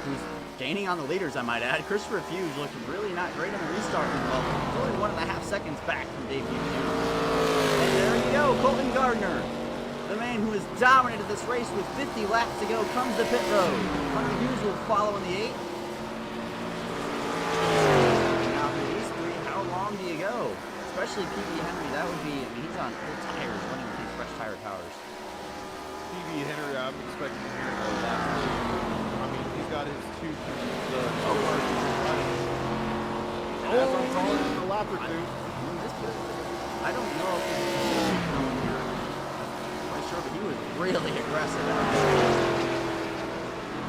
Who's gaining on the leaders, I might add. Christopher Fuge looked really not great on the restart as well. He's only 1.5 seconds back from Dave Fuge. And there you go, Colton Gardner. The man who has dominated this race with 50 laps to go comes to pit road. Hunter Hughes will follow in the 8. Now for these 3, how long do you go? Especially PB Henry, that would be, I mean, he's on full tires running with these fresh tire towers. PB Henry, I'm expecting to hear about that. I mean, he's got his 2 cars. As I'm calling it, a lap or 2. I don't know if he's quite sure, but he was really aggressive.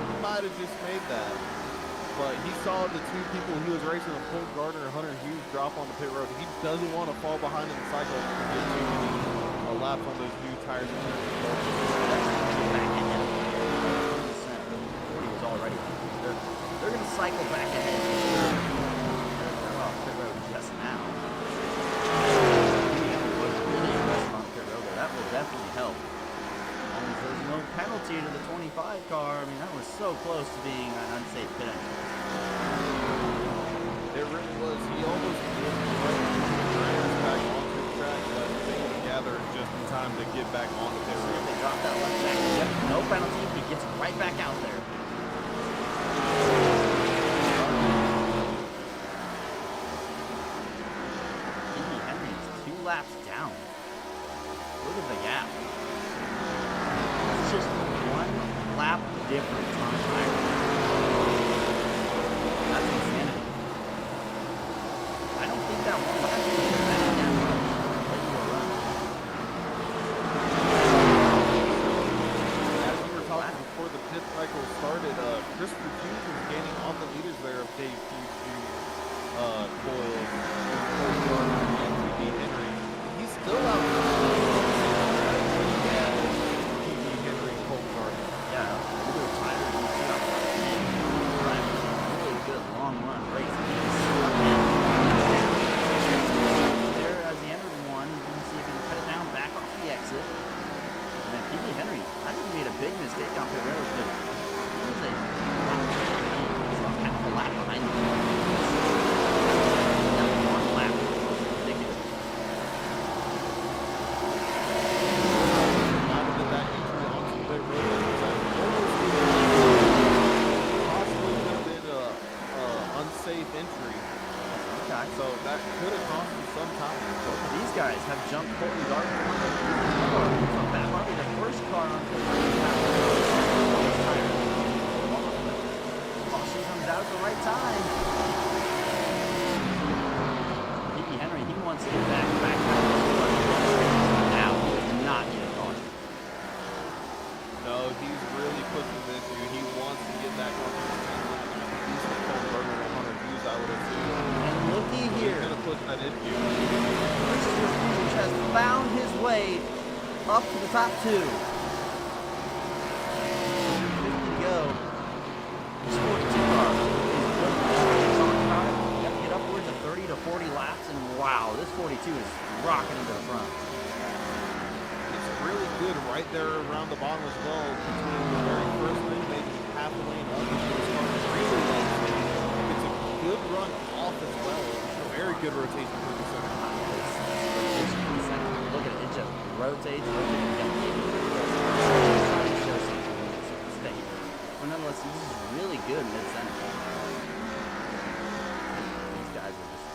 He might have just made that. But he saw the 2 people he was racing with, Colton Gardner and Hunter Hughes, drop on the pit road. He doesn't want to fall behind in the cycle and get too many laps on those new tires. They're going to cycle back ahead. They're off pit road just now. Really aggressive on pit road there. That will definitely help. As long as there's no penalty to the 25 car. I mean, that was so close to being an unsafe pit entry. It really was. He almost did back onto the track, but was able to gather just in time to get back on the pit road. They dropped that left back. Yep, no penalty. He gets right back out there. Henry is 2 laps down. Look at the gap. It's just 1 lap difference on tire. That's insanity. I don't think that one lap was that much. As we were talking before the pit cycle started, Christopher Hughes was gaining on the leaders there of Dave Hughes, Coyle, and NTT Henry. He's still out there. Henry, Cole Gardner. Yeah, a little tired. You see how driving a really good long run race. There as he entered one, you can see if he can cut it down back off the exit. And then PB Henry, I think he made a big mistake on pit road, but he was a half a lap behind him. That one lap was ridiculous. Now that that entry onto the pit road was possibly could have been an unsafe entry. Okay. So that could have cost him some time. Both of these guys have jumped Colton Gardner from back. Probably the first car on pit road. Caution comes out at the right time. PB Henry, he wants to get back. Now, he does not need a caution. No, he's really pushing this issue. He wants to get back on the he's the Cole Gardner 100 views, I would assume. And looky here. He's going to push that issue. Christopher Hughes has found his way up to the top two. 50 to go. This 42 car is good. Got to get upwards of 30 to 40 laps, and wow, this 42 is rocking into the front. It's really good right there around the bottom as well. Between the very first lane, maybe half a lane up. It's a good run off as well. A very good rotation for the center. Look at it, it just rotates. But nonetheless, he's just really good mid-center. These guys are just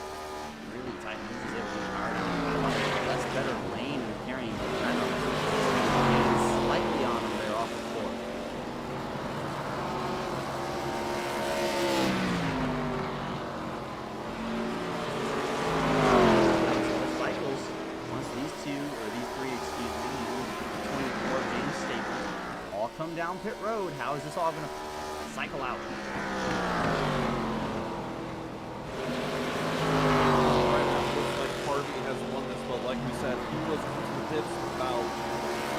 really tight. He's able to power down. That's better lane and carrying the trend. Slightly on him there off the floor. Cycles, once these two, or these three, excuse me, 24 James Staples, all come down pit road. How is this all going to cycle out? Right now, it looks like Harvey has won this, but like we said, he was into the pits about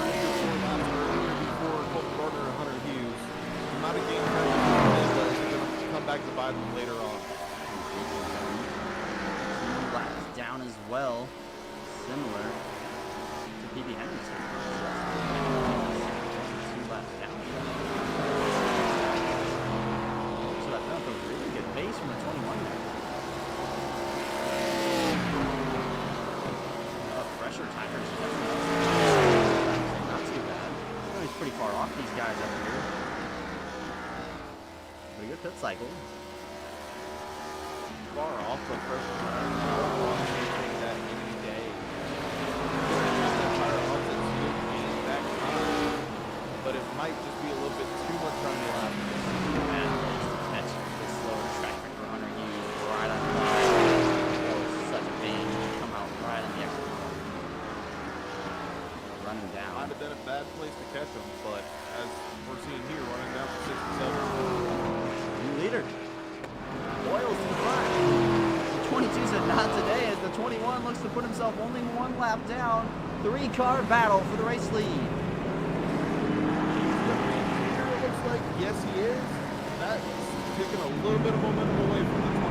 3 or 4 laps earlier before Cole Gardner and Hunter Hughes. He might have gained time but he's going to come back to bite him later on. 2 laps down as well, similar to PB Henry's. 2 laps down. So that felt a really good pace from the 21 there. Pressure tires. Not too bad. He's pretty far off these guys up here. Pretty good pit cycle. Far off the pressure tires. Anything that any day. That tire off that's good gain back time, but it might just be a little bit too much on the lap. And that's the slower track for Hunter Hughes right on the line. That was such a pain to come out right on the exit. Running down. Might have been a bad place to catch him, but as we're seeing here, running down for 67. New leader. Boyles to the front. The 22 said not today as the 21 looks to put himself only 1 lap down. 3-car battle for the race lead. It looks like, yes, he is. That's taking a little bit of momentum away from the 22.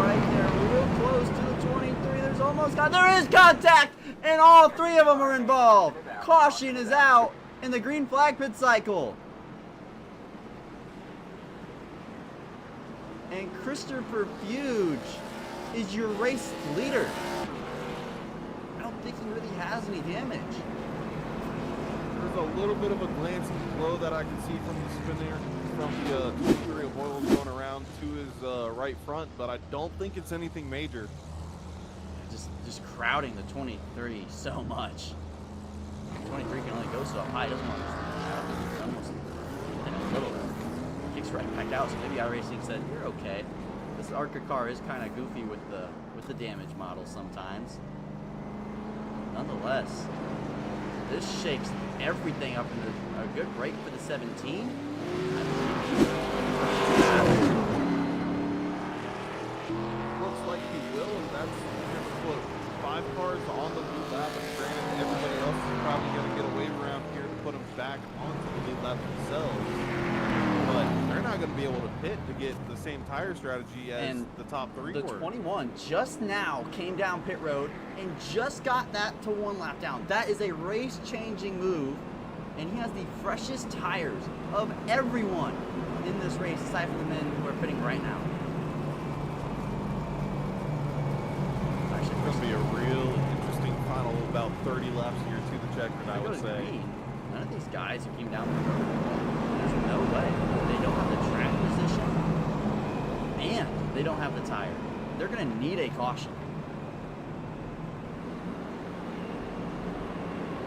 Right there, real close to the 23. There's almost there is contact, and all 3 of them are involved. Caution is out in the green flag pit cycle. And Christopher Fuge is your race leader. I don't think he really has any damage. There's a little bit of a glancing glow that I can see from the spinner, from the two Boyles going around to his right front, but I don't think it's anything major. Just crowding the 23 so much. 23 can only go so high. He doesn't want to almost in a little bit. kicks right back out. So maybe iRacing said, "You're okay." This ARCA car is kind of goofy with the damage model sometimes. Nonetheless, this shakes everything up into a good break for the 17. Looks like he will, and that's going to put 5 cars on the lead lap. And granted, everybody else is probably going to get a wave around here to put them back onto the lead lap themselves. But they're not going to be able to pit to get the same tire strategy as And the top 3 The were. 21 just now came down pit road and just got that to 1 lap down. That is a race-changing move, and he has the freshest tires of everyone in this race, aside from the men who are pitting right now. It's going to be a real interesting final about 30 laps here to the checkered, I would say. None of these guys who came down the road, there's no way. They don't have the track position, and they don't have the tire. They're going to need a caution.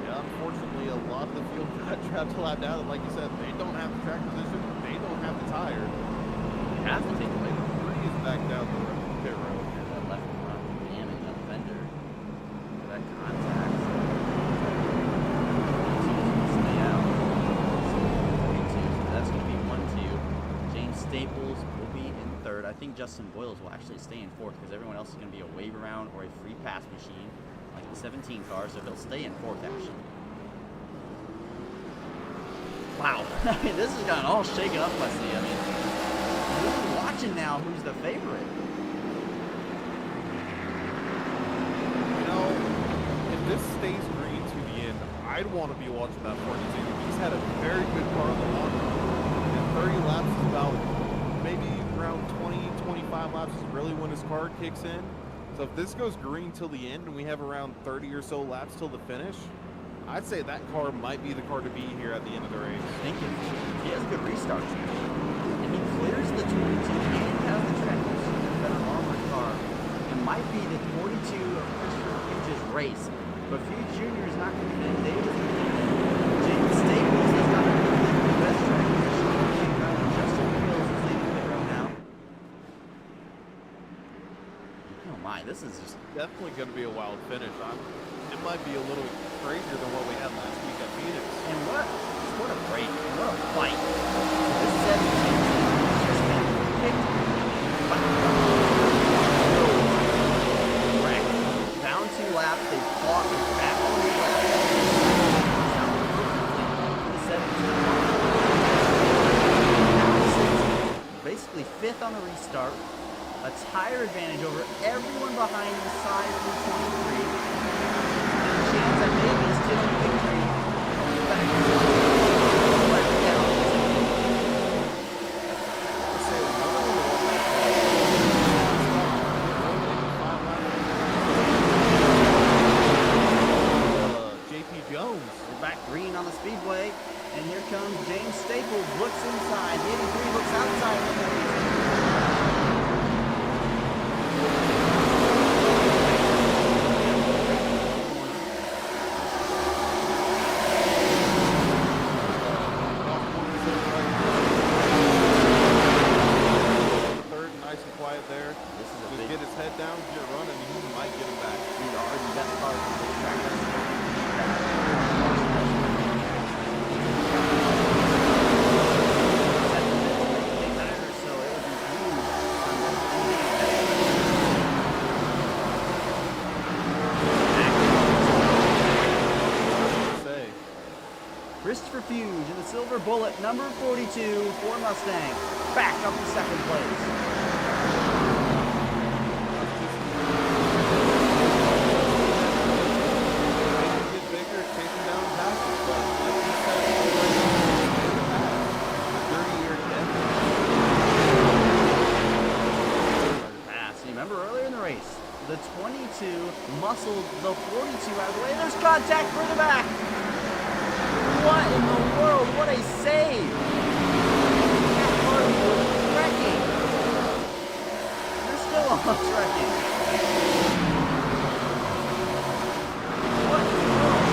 Yeah, unfortunately, a lot of the field got trapped a lap down. And like you said, they don't have the track position. They don't have the tire. They have to take the wave. He's back down the pit road. Here's that left front damage on the fender. Look at that contact. Stay out. 42. That's going to be 1-2. James Staples will be in third. I think Justin Boyles will actually stay in fourth because everyone else is going to be a wave around or a free pass machine like the 17 car, so he'll stay in fourth actually. Wow, I mean, this has gotten all shaken up, let's see. I mean, we're watching now who's the favorite. You know, if this stays green to the end, I'd want to be watching that 42. He's had a very good car in the long run. And 30 laps is about maybe around 20, 25 laps is really when his car kicks in. So if this goes green till the end and we have around 30 or so laps till the finish, I'd say that car might be the car to beat here at the end of the race. I think if he has a good restart, and he clears the 22 and has the track position in a better armored car, it might be the 42 of Christopher Fuge's race. But Fuge Jr. is not going to be in. Davis is going to be in. James Staples is not going to be in the best track position. Justin Boyles is leading the row now. Oh my, this is just Definitely going to be a wild finish. It might be a little crazier than what we had last week at Phoenix. And what a break, and what a fight. This 17 just been picked wrecked. Down 2 laps, they fought back on the lap. The 17. Basically 5th on the restart. A tire advantage over everyone behind him aside from 23. Chance at maybe is taking victory. JP Jones. We're back green on the Speedway, and here comes James Staples. Looks inside. The 83 looks outside. Christopher Fuge in the silver bullet, number 42 for Mustang, back up to second place. The 22 muscled the 42 out of the way. There's contact further back. What in the world? What a save! That car was wrecking. They're still almost wrecking. What in the world?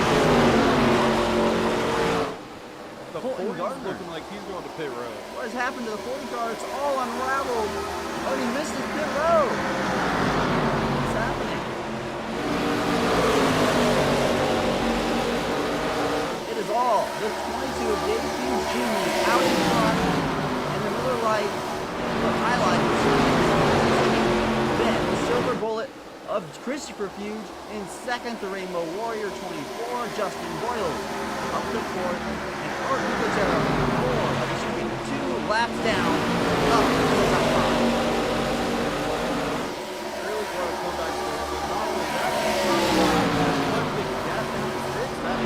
The Ford is looking like he's going to pit road. What has happened to the 40 car? It's all unraveled. Oh, he missed his pit road. What's happening? It is all the 22 of Dave Hughes Jr. out in front, and the Miller Lite, the highlights. Then the silver bullet of Christopher Fuge in second, the Rainbow Warrior 24, Justin Boyle up to fourth, and Arthur Gutierrez 2 laps down, up to the top 5. Really brought a comeback story. Not only that, but the gas down to 6, that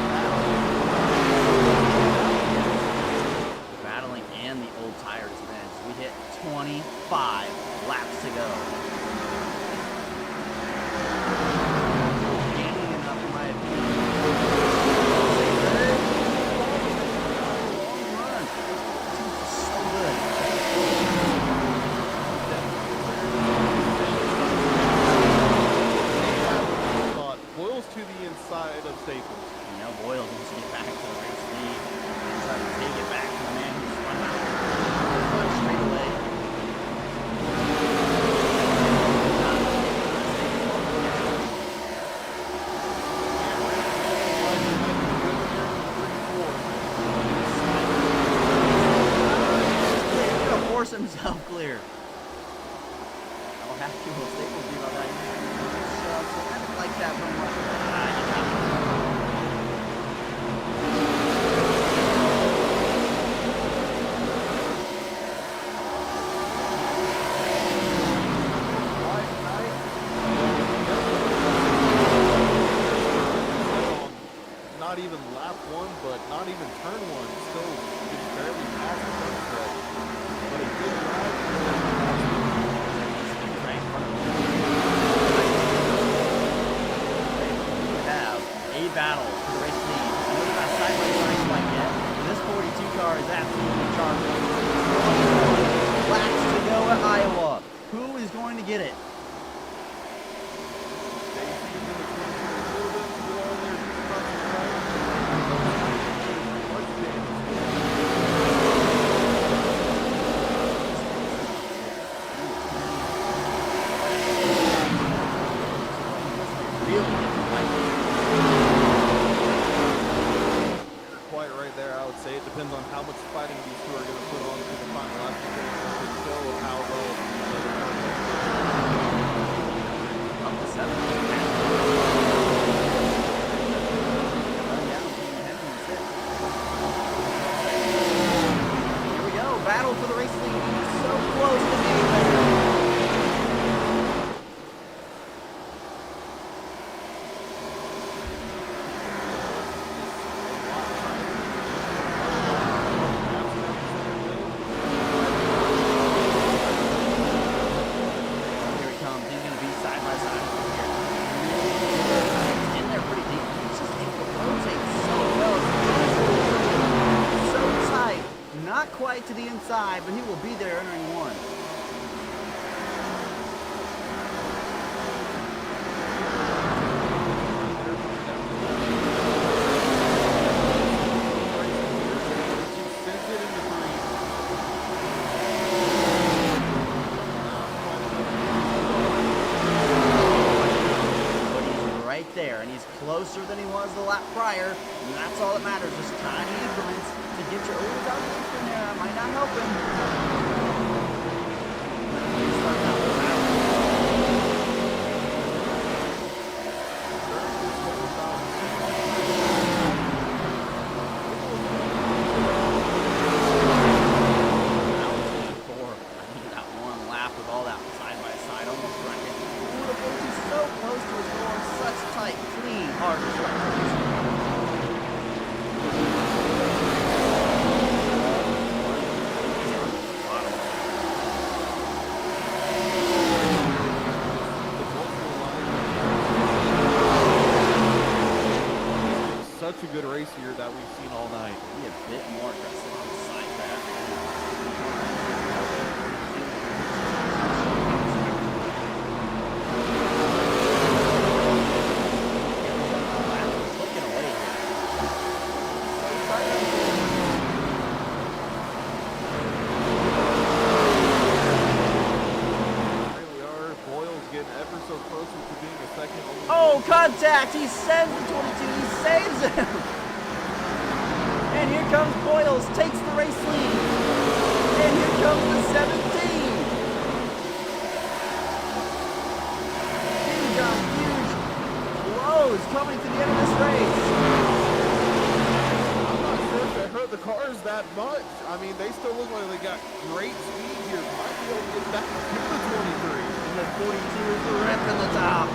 The battling and the old tires advantage. We hit 25 laps to go. Gaining enough, in my opinion. Long run. So good. thought Boyle's to the inside of Staples. You know, Boyle needs to get back to the race lead and try to take it back to the man who spun out. Run straight away. He's gonna force himself clear. I'll have to. Will Staples be about that? I don't like that from Russia. You got it. Not even lap 1, but not even turn 1. Still just barely past the front stretch. But a good ride. Right in front of him. We have a battle for the race lead. I know they're not side by side quite yet, but this 42 car is absolutely charging. Laps to go at Iowa. Who is going to get it? Quite right there, I would say. It depends on how much fighting these two are going to put on to the final lap to show how well Up to 7. Here we go. Battle for the race lead. So close to being there. Here he comes. He's going to be side by side. In there pretty deep. He's just able to rotate so well. So tight. Not quite to the inside, but he will be there entering 1. But he's right there, and he's closer than he was the lap prior, and that's all that matters. Just tiny increments to get your old out from there. That might not help him. He starts out the battle. I think that one lap with all that side by side almost wrecking. Ooh, the 42's so close to his goal. Such tight, clean, hard such a good race here that we've seen all night. Be a bit more aggressive on the side path. Looking away here. Oh, contact! He sends the 22. He saves him. And here comes Boyles, takes the race lead. And here comes the 17. Huge on huge blows coming to the end of this race. I'm not sure if it hurt the cars that much. I mean, they still look like they got great speed here. Might be able to get back to the 23. And the 42 is ripping the top.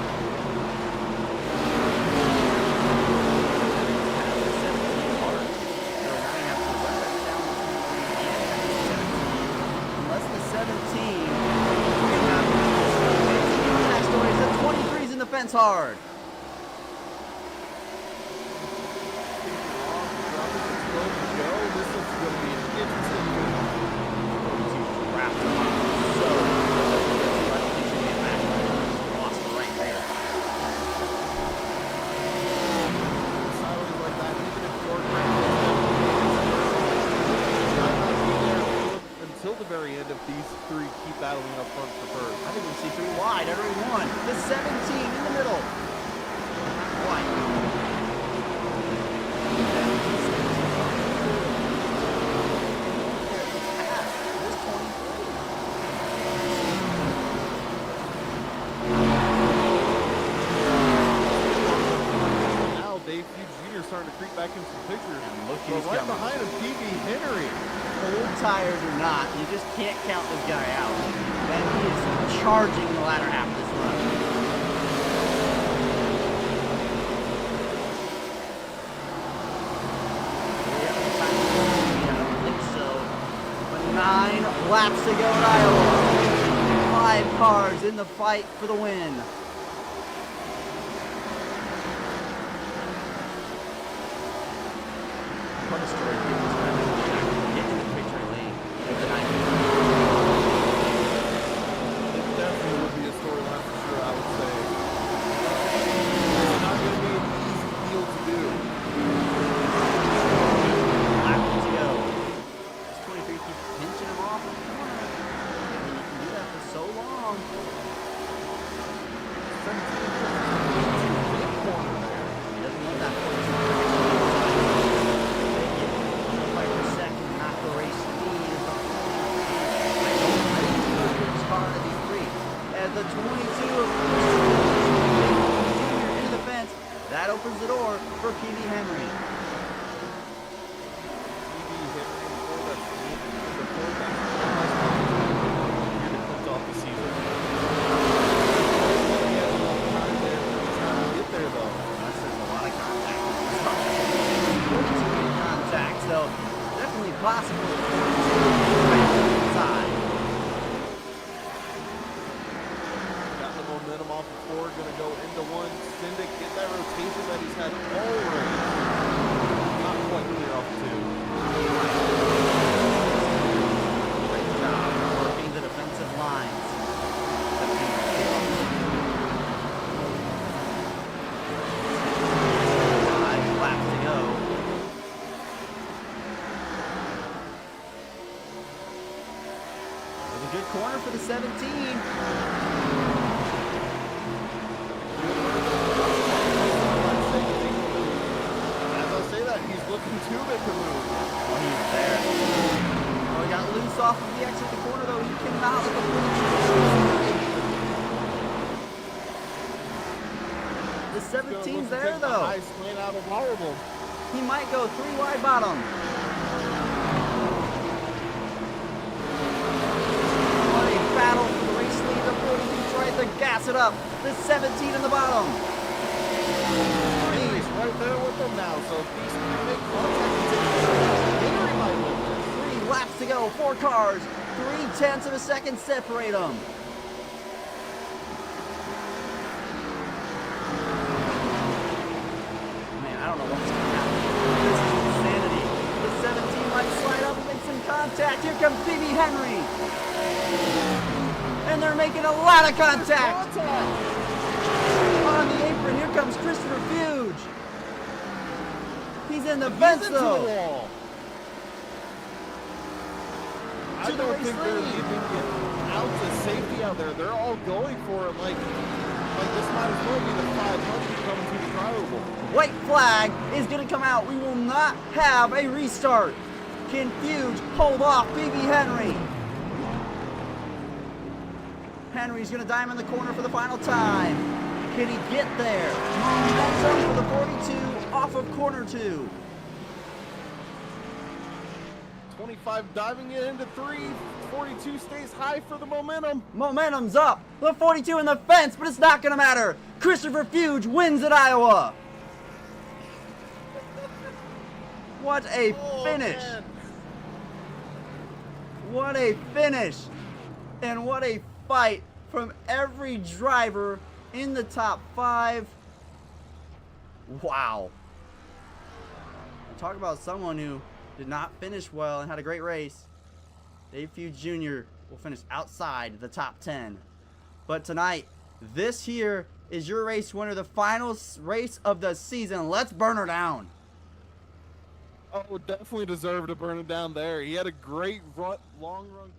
Unless the 17 backstories, the 23's in the fence hard. This is going to be an interesting Wrapped him up. So, lost right there. sideways like that, even if you're until the very end if these three keep battling up front for first. I think we'll see 3 wide, every one. The 17 in the middle. White. Now Dave Hughes Jr. starting to creep back in some pictures. And look But who's right coming. behind him, PB Henry. Old tires or not, you just can't count this guy out. And he is charging the latter half of this run. I don't think so. But 9 laps to go at Iowa. 5 cars in the fight for the win. What a story to give this guy. Get in the victory lane with the 9. It definitely would be a storyline for sure, I would say. It's not going to be an easy deal to do. Lap to go. This 23 keeps pinching him off in the corner. And he can do that for so long. 17 big corner there. He doesn't want that 42. Fight for second, not the race lead. I don't think it's hard to be free. As the 22 of Junior into the fence, that opens the door for PB Henry. PB Henry before that clipped off the season. He has enough time there for the time to get there though. Unless there's a lot of contact. 42 contact, so definitely possible. Side. Got the momentum off the floor, gonna go into one. Syndic, get that rotation that he's had all race. Not quite clear off two. Great job working the defensive lines. 5 laps to go. That was a good corner for the 17. As I say that, he's looking too big to move. Oh, he's there. Oh, he got loose off of the exit of the corner, though. He cannot let the The 17's there, though. Nice win out of horrible. He might go 3 wide bottom. What a battle for the race lead. The 42's right to gas it up. The 17 in the bottom. Henry's right there with them now, so if these make contact, Henry might win this. 3 laps to go. 4 cars. 3/10 of a second separate them. Man, I don't know what's going to happen. This is insanity. The 17 might slide up and make some contact. Here comes PB Henry. And they're making a lot of contact. On the apron, here comes Christopher Fuge. He's in the fence, Into the though. wall. I To the don't race think they're lead. leaving it out to safety out there. They're all going for it like this might as well be the 500 White flag is going to come out. We will not have a restart. Can Fuge hold off BB Henry? Henry's going to dive in the corner for the final time. Can he get there? Momentum for the 42 off of corner 2. 25 diving it into 3. 42 stays high for the momentum. Momentum's up. The 42 in the fence, but it's not going to matter. Christopher Fuge wins at Iowa. What a finish. Man. What a finish. And what a fight from every driver in the top 5. Wow. Talk about someone who did not finish well and had a great race. Dave Fuge Jr. will finish outside the top 10. But tonight, this here is your race winner, the final race of the season. Let's burn her down. Oh, definitely deserved to burn it down there. He had a great long run